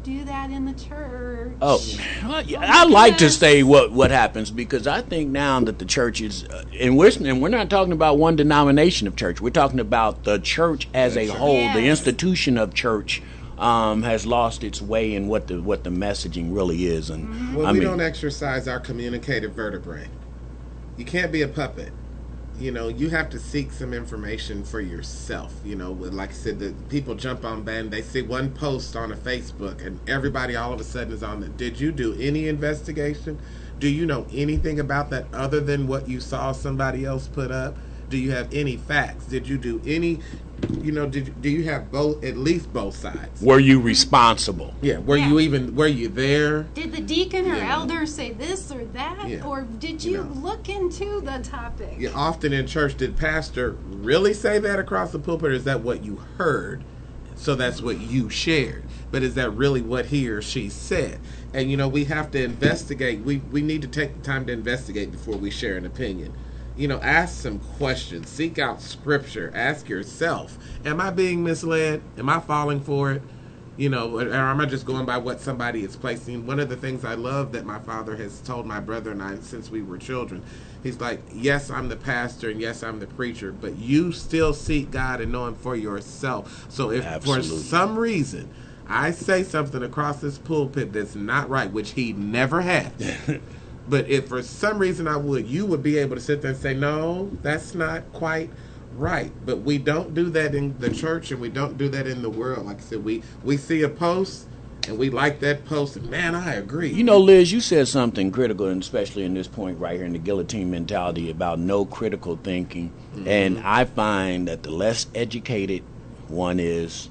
do that in the church. Oh, well, yeah, I like to say what happens, because I think now that the church is, and we're not talking about one denomination of church. We're talking about the church as a whole. Yes. The institution of church has lost its way in what the messaging really is. And Well, we don't exercise our communicative vertebrae. You can't be a puppet. You know, you have to seek some information for yourself. You know, like I said, the people jump on band. They see one post on a Facebook, and everybody all of a sudden is on it. Did you do any investigation? Do you know anything about that other than what you saw somebody else put up? Do you have any facts? Did you do any? You know, do you have at least both sides? Were you responsible? Yeah. Were you there? Did the deacon or elder say this or that? Yeah. Or did you look into the topic? Yeah, often in church, did pastor really say that across the pulpit, or is that what you heard? So that's what you shared. But is that really what he or she said? And, you know, we have to investigate. We need to take the time to investigate before we share an opinion. You know, ask some questions. Seek out scripture. Ask yourself, am I being misled? Am I falling for it? You know, or am I just going by what somebody is placing? One of the things I love that my father has told my brother and I since we were children, he's like, yes, I'm the pastor, and yes, I'm the preacher, but you still seek God and know him for yourself. So if for some reason I say something across this pulpit that's not right, which he never had, but if for some reason you would be able to sit there and say, no, that's not quite right. But we don't do that in the church, and we don't do that in the world. Like I said, we see a post, and we like that post, and man, I agree. You know, Liz, you said something critical, and especially in this point right here in the guillotine mentality about no critical thinking. Mm-hmm. And I find that the less educated one is,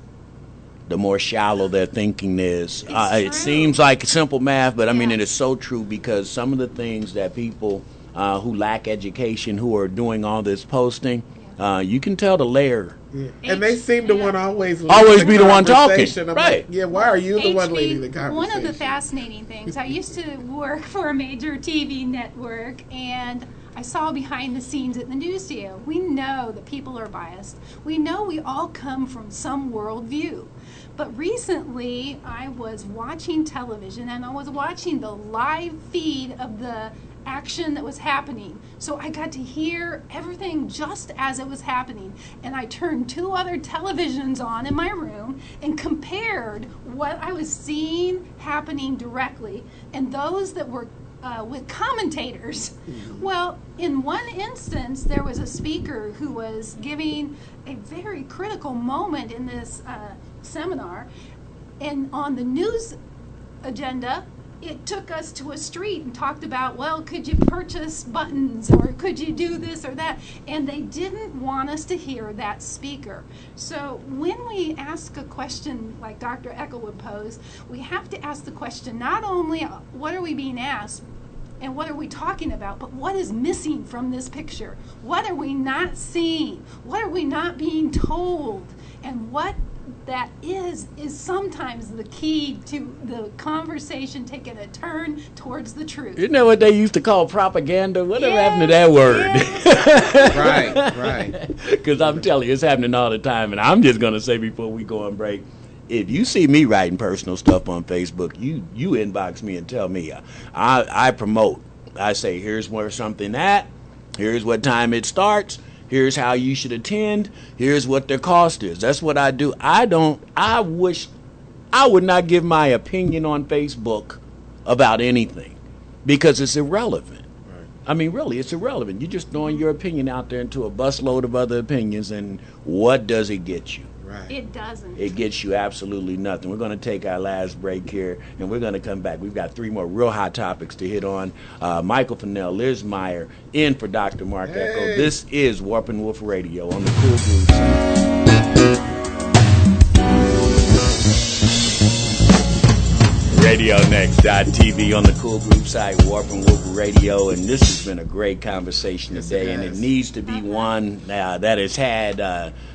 the more shallow their thinking is. It seems like simple math, but I mean, it is so true, because some of the things that people who lack education, who are doing all this posting, you can tell the layer. Yeah. And they seem to want to always be the one talking. Right. Like, why are you the one leading the conversation? One of the fascinating things, I used to work for a major TV network, and I saw behind the scenes at the news deal. We know that people are biased. We know we all come from some worldview. But recently, I was watching television, and I was watching the live feed of the action that was happening. So I got to hear everything just as it was happening. And I turned 2 other televisions on in my room and compared what I was seeing happening directly and those that were with commentators. Well, in one instance, there was a speaker who was giving a very critical moment in this seminar, and on the news agenda, it took us to a street and talked about, well, could you purchase buttons, or could you do this or that? And they didn't want us to hear that speaker. So when we ask a question like Dr. Eckel would pose, we have to ask the question, not only what are we being asked, and what are we talking about, but what is missing from this picture? What are we not seeing? What are we not being told? And what that is sometimes the key to the conversation taking a turn towards the truth. Isn't that what they used to call propaganda? Whatever happened to that word? Yes. Right. Because I'm telling you, it's happening all the time. And I'm just going to say before we go on break, if you see me writing personal stuff on Facebook, you inbox me and tell me. I promote. I say, here's where something at. Here's what time it starts. Here's how you should attend. Here's what their cost is. That's what I do. I wish I would not give my opinion on Facebook about anything. because it's irrelevant. Right. I mean, really, it's irrelevant. You're just throwing your opinion out there into a busload of other opinions, and what does it get you? Right. It doesn't. It gets you absolutely nothing. We're going to take our last break here, and we're going to come back. We've got 3 more real hot topics to hit on. Michael Finnell, Liz Meyer, in for Dr. Mark Eckel. This is Warp and Woof Radio on the Cool Grooves. RadioNext.tv on the Cool Group site, Warp and Woof Radio, and this has been a great conversation today, and it needs to be one that is had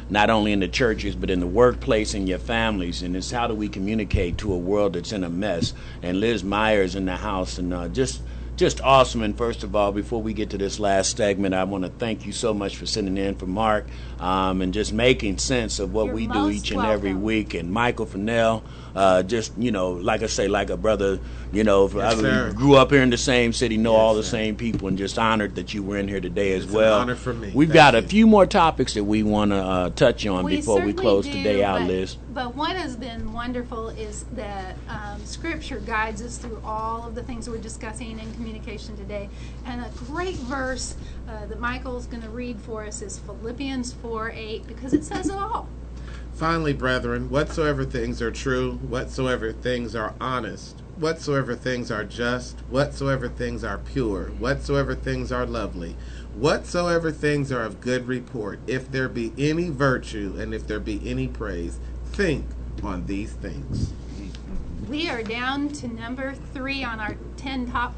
not only in the churches but in the workplace and your families, and it's how do we communicate to a world that's in a mess. And Liz Meyer is in the house, and just awesome. And first of all, before we get to this last segment, I want to thank you so much for sitting in for Mark and just making sense of what we do each and every week. And Michael Finnell, just, like I say, like a brother, I grew up here in the same city, know all the same people, and just honored that you were in here today as well. It's an honor for me. We've got a few more topics that we want to touch on before we close today out, Liz. But what has been wonderful is that Scripture guides us through all of the things we're discussing in communication today. And a great verse that Michael's going to read for us is Philippians 4:8, because it says it all. Finally, brethren, whatsoever things are true, whatsoever things are honest, whatsoever things are just, whatsoever things are pure, whatsoever things are lovely, whatsoever things are of good report, if there be any virtue and if there be any praise, think on these things. We are down to number 3 on our 10 top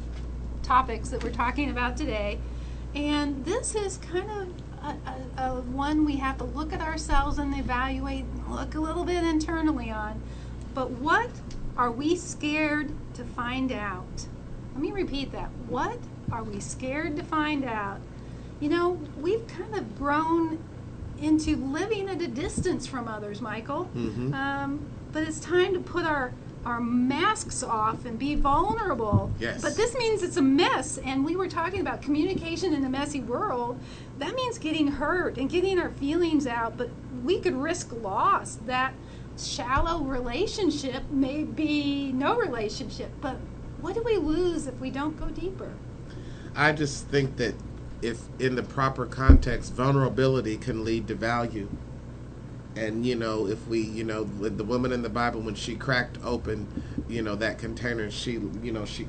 topics that we're talking about today. And this is kind of a one we have to look at ourselves and evaluate and look a little bit internally on. But what are we scared to find out? Let me repeat that. What are we scared to find out? We've kind of grown into living at a distance from others, Michael. Mm-hmm. But it's time to put our masks off and be vulnerable. Yes. But this means it's a mess, and we were talking about communication in a messy world. That means getting hurt and getting our feelings out, but we could risk loss. That shallow relationship may be no relationship, but what do we lose if we don't go deeper? I just think that if in the proper context, vulnerability can lead to value. And, if we, with the woman in the Bible, when she cracked open, that container, she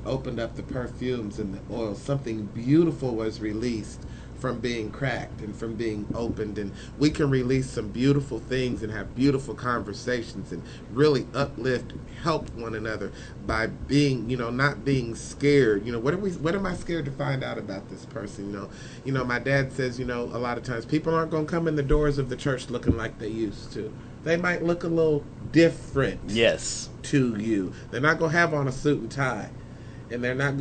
opened up the perfumes and the oil. Something beautiful was released from being cracked and from being opened. And we can release some beautiful things and have beautiful conversations and really uplift, help one another by being, not being scared. What am I scared to find out about this person? My dad says, a lot of times people aren't going to come in the doors of the church looking like they used to. They might look a little different. Yes. To you. They're not going to have on a suit and tie. And they're not,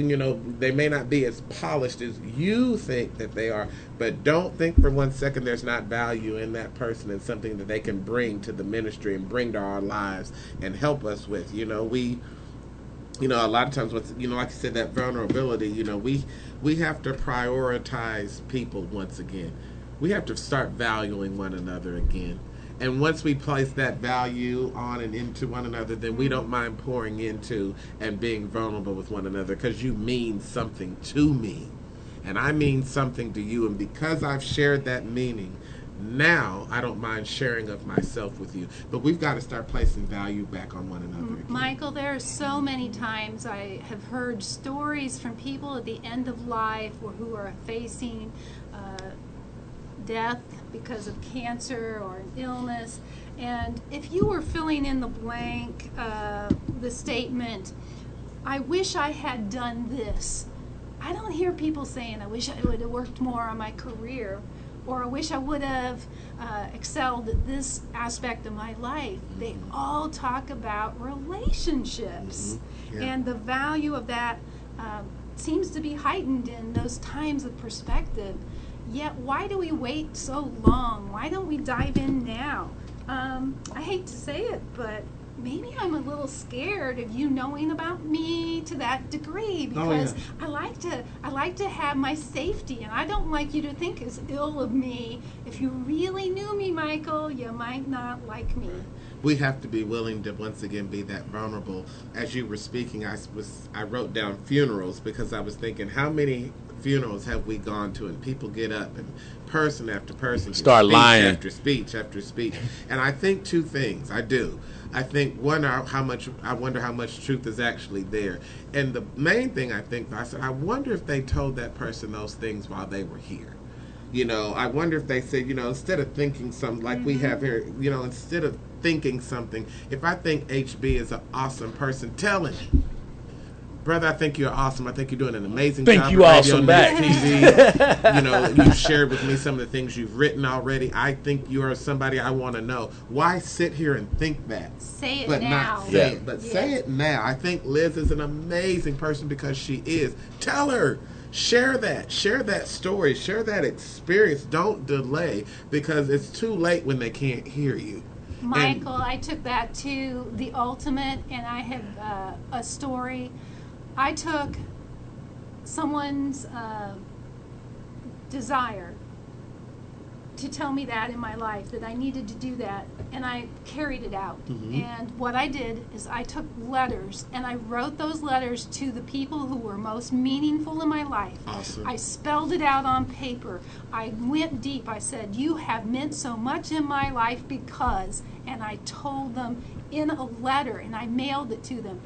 they may not be as polished as you think that they are, but don't think for one second there's not value in that person and something that they can bring to the ministry and bring to our lives and help us with. A lot of times, like you said, that vulnerability, we have to prioritize people once again. We have to start valuing one another again. And once we place that value on and into one another, then we don't mind pouring into and being vulnerable with one another, because you mean something to me. And I mean something to you. And because I've shared that meaning, now I don't mind sharing of myself with you. But we've got to start placing value back on one another again. Michael, there are so many times I have heard stories from people at the end of life who are facing death because of cancer or an illness, and if you were filling in the blank, the statement, I wish I had done this, I don't hear people saying, I wish I would have worked more on my career, or I wish I would have excelled at this aspect of my life. They all talk about relationships, and the value of that seems to be heightened in those times of perspective. Yet, why do we wait so long? Why don't we dive in now? I hate to say it, but maybe I'm a little scared of you knowing about me to that degree, because I like to have my safety, and I don't like you to think as ill of me. If you really knew me, Michael, you might not like me. We have to be willing to once again be that vulnerable. As you were speaking, I wrote down funerals, because I was thinking, how many funerals have we gone to, and people get up and person after person start lying after speech after speech. And I think two things. I think one, I wonder how much truth is actually there. And the main thing I said, I wonder if they told that person those things while they were here. I wonder if they said, instead of thinking something like we have here, instead of thinking something, if I think HB is an awesome person, tell him, brother, I think you're awesome. I think you're doing an amazing job. Think you awesome back. TV. You've shared with me some of the things you've written already. I think you are somebody I want to know. Why sit here and think that? Say it but now. Not say it, but say it now. I think Liz is an amazing person because she is. Tell her. Share that story, share that experience. Don't delay, because it's too late when they can't hear you. Michael, I took that to the ultimate, and I have a story. I took someone's desire to tell me that in my life, that I needed to do that, and I carried it out. Mm-hmm. And what I did is I took letters, and I wrote those letters to the people who were most meaningful in my life. Awesome. I spelled it out on paper. I went deep. I said, you have meant so much in my life because, and I told them in a letter, and I mailed it to them.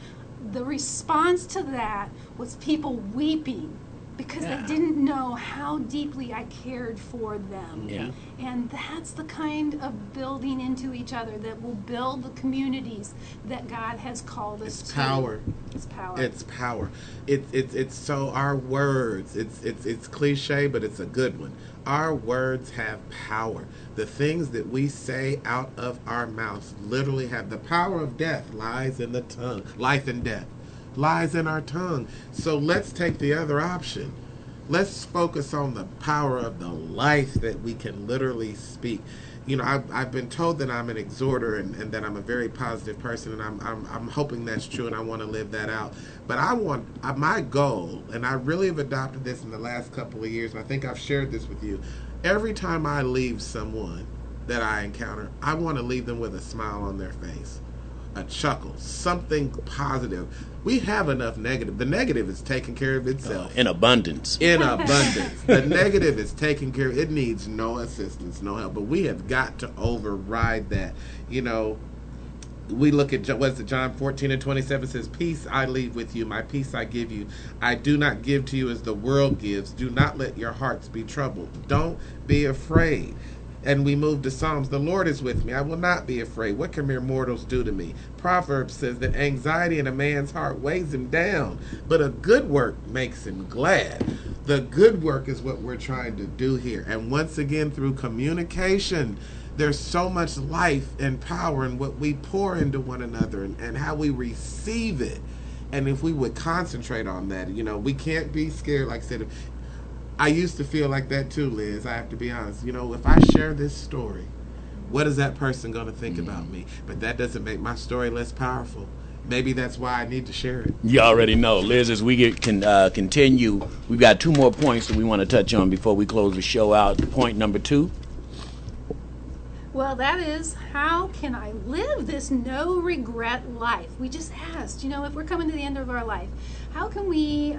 The response to that was people weeping, because they didn't know how deeply I cared for them. Yeah. And that's the kind of building into each other that will build the communities that God has called us to. It's power. It's power. It's so our words, it's cliche, but it's a good one. Our words have power. The things that we say out of our mouths literally have the power of death. Lies in the tongue. Life and death lies in our tongue. So let's take the other option. Let's focus on the power of the life that we can literally speak. I've been told that I'm an exhorter and that I'm a very positive person, and I'm hoping that's true, and I want to live that out. But my goal, and I really have adopted this in the last couple of years, and I think I've shared this with you. Every time I leave someone that I encounter, I want to leave them with a smile on their face, a chuckle, something positive. We have enough negative. The negative is taking care of itself. In abundance. The negative is taken care of. It needs no assistance, no help. But we have got to override that. We look at, John 14:27 says, peace I leave with you, my peace I give you. I do not give to you as the world gives. Do not let your hearts be troubled. Don't be afraid. And we move to Psalms. The Lord is with me. I will not be afraid. What can mere mortals do to me? Proverbs says that anxiety in a man's heart weighs him down, but a good work makes him glad. The good work is what we're trying to do here. And once again, through communication, there's so much life and power in what we pour into one another and how we receive it. And if we would concentrate on that, we can't be scared. Like I said, I used to feel like that too, Liz. I have to be honest. If I share this story, what is that person going to think about me? But that doesn't make my story less powerful. Maybe that's why I need to share it. You already know. Liz, as we can continue, we've got 2 more points that we want to touch on before we close the show out. Point number 2. Well, that is, how can I live this no-regret life? We just asked, if we're coming to the end of our life, how can we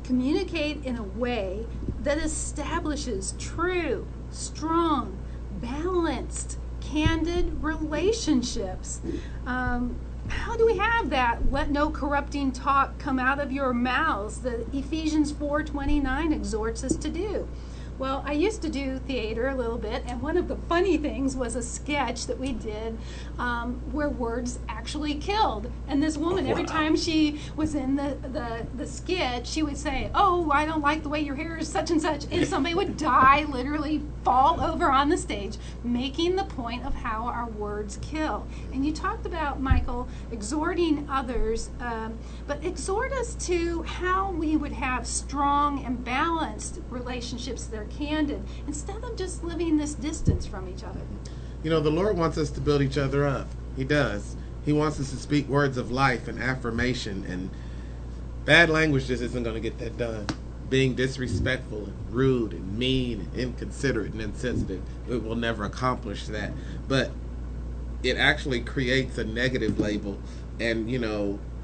communicate in a way that establishes true, strong, balanced, candid relationships? How do we have that? Let no corrupting talk come out of your mouths that Ephesians 4:29 exhorts us to do. Well, I used to do theater a little bit, and one of the funny things was a sketch that we did where words actually killed. And this woman, every time she was in the skit, she would say, "Oh, I don't like the way your hair is such and such," and somebody would die, literally fall over on the stage, making the point of how our words kill. And you talked about, Michael, exhorting others, but exhort us to how we would have strong and balanced relationships that are candid, instead of just living this distance from each other. The Lord wants us to build each other up. He does. He wants us to speak words of life and affirmation, and bad language just isn't going to get that done. Being disrespectful and rude and mean and inconsiderate and insensitive, it will never accomplish that. But it actually creates a negative label, and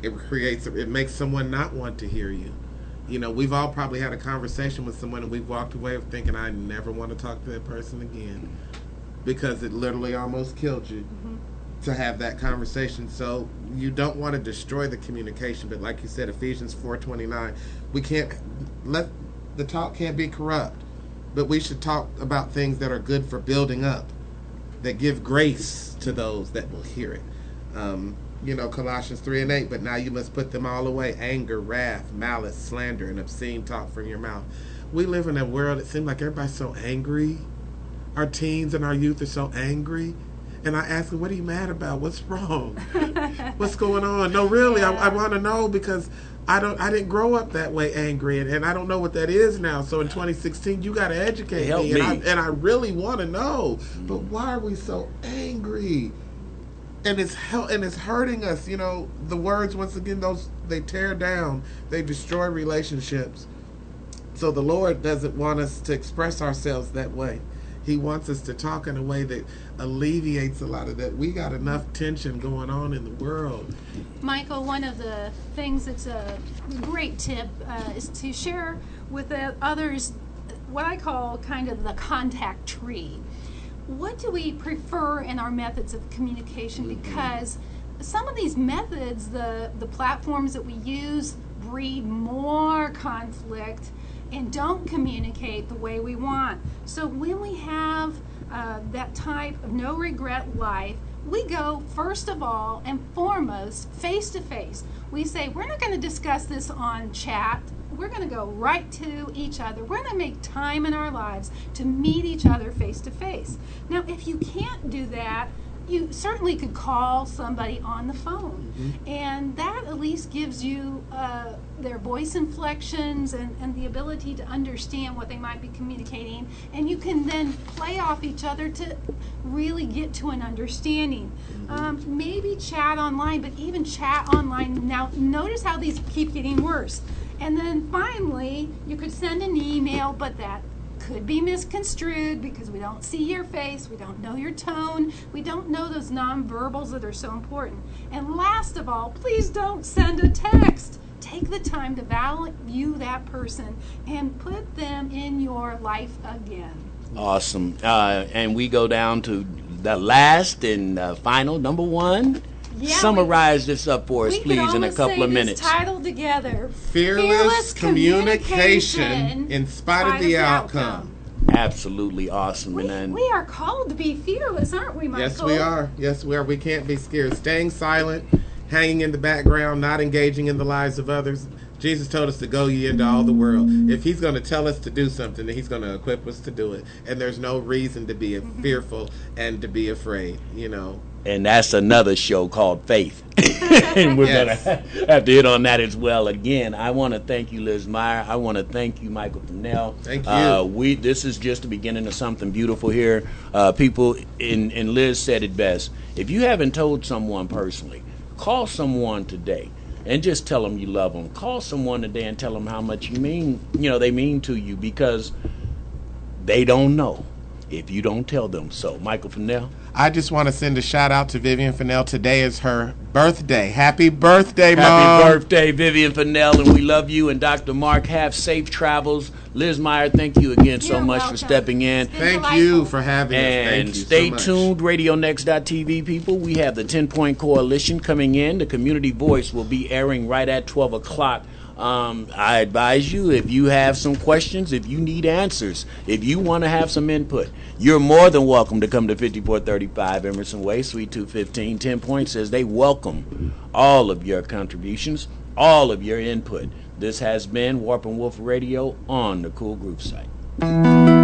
it makes someone not want to hear you. We've all probably had a conversation with someone and we've walked away thinking, I never want to talk to that person again, because it literally almost killed you to have that conversation. So you don't want to destroy the communication, but like you said, Ephesians 4:29, the talk can't be corrupt, but we should talk about things that are good for building up, that give grace to those that will hear it. Colossians 3:8, but now you must put them all away: anger, wrath, malice, slander, and obscene talk from your mouth. We live in a world, it seems like everybody's so angry. Our teens and our youth are so angry. And I ask them, what are you mad about? What's wrong? What's going on? No, really, I want to know, because I didn't grow up that way, angry, and I don't know what that is now. So in 2016, you got to educate me. And I really want to know. But why are we so angry? And it's hurting us. The words, once again, they tear down, they destroy relationships. So the Lord doesn't want us to express ourselves that way. He wants us to talk in a way that alleviates a lot of that. We got enough tension going on in the world. Michael, one of the things that's a great tip is to share with others what I call kind of the contact tree. What do we prefer in our methods of communication? Because some of these methods, the platforms that we use, breed more conflict and don't communicate the way we want. So when we have that type of no regret life, we go first of all and foremost face to face. We say, we're not going to discuss this on chat. We're going to go right to each other. We're going to make time in our lives to meet each other face to face. Now, if you can't do that, you certainly could call somebody on the phone, and that at least gives you their voice inflections and the ability to understand what they might be communicating, and you can then play off each other to really get to an understanding. Maybe chat online, but even chat online, now notice how these keep getting worse. And then finally, you could send an email, but that could be misconstrued because we don't see your face, we don't know your tone, we don't know those nonverbals that are so important. And last of all, please don't send a text. Take the time to value that person and put them in your life again. Awesome. And we go down to the last and final, number one. Yeah, summarize this up for us, please, in a couple of minutes. We could almost say this title together. Fearless communication in spite of the outcome. Absolutely awesome. We are called to be fearless, aren't we, Michael? Yes, we are. Yes, we are. We can't be scared. Staying silent, hanging in the background, not engaging in the lives of others. Jesus told us to go ye into all the world. If he's going to tell us to do something, then he's going to equip us to do it. And there's no reason to be fearful and to be afraid, And that's another show called Faith. And we're going to have to hit on that as well. Again, I want to thank you, Liz Meyer. I want to thank you, Michael Finnell. Thank you. This is just the beginning of something beautiful here. People, and Liz said it best, if you haven't told someone personally, call someone today and just tell them you love them. Call someone today and tell them how much they mean to you, because they don't know if you don't tell them so. Michael Finnell. I just want to send a shout out to Vivian Finnell. Today is her birthday. Happy birthday, Mom. Happy birthday, Vivian Finnell, and we love you. And Dr. Mark, have safe travels. Liz Meyer, thank you again so much for stepping in. Thank you for having us. And stay tuned, RadioNext.tv people. We have the 10-Point Coalition coming in. The Community Voice will be airing right at 12 o'clock. I advise you, if you have some questions, if you need answers, if you want to have some input, you're more than welcome to come to 5435 Emerson Way, Suite 215. 10 Point says they welcome all of your contributions, all of your input. This has been Warp and Woof Radio on the Cool Groove site.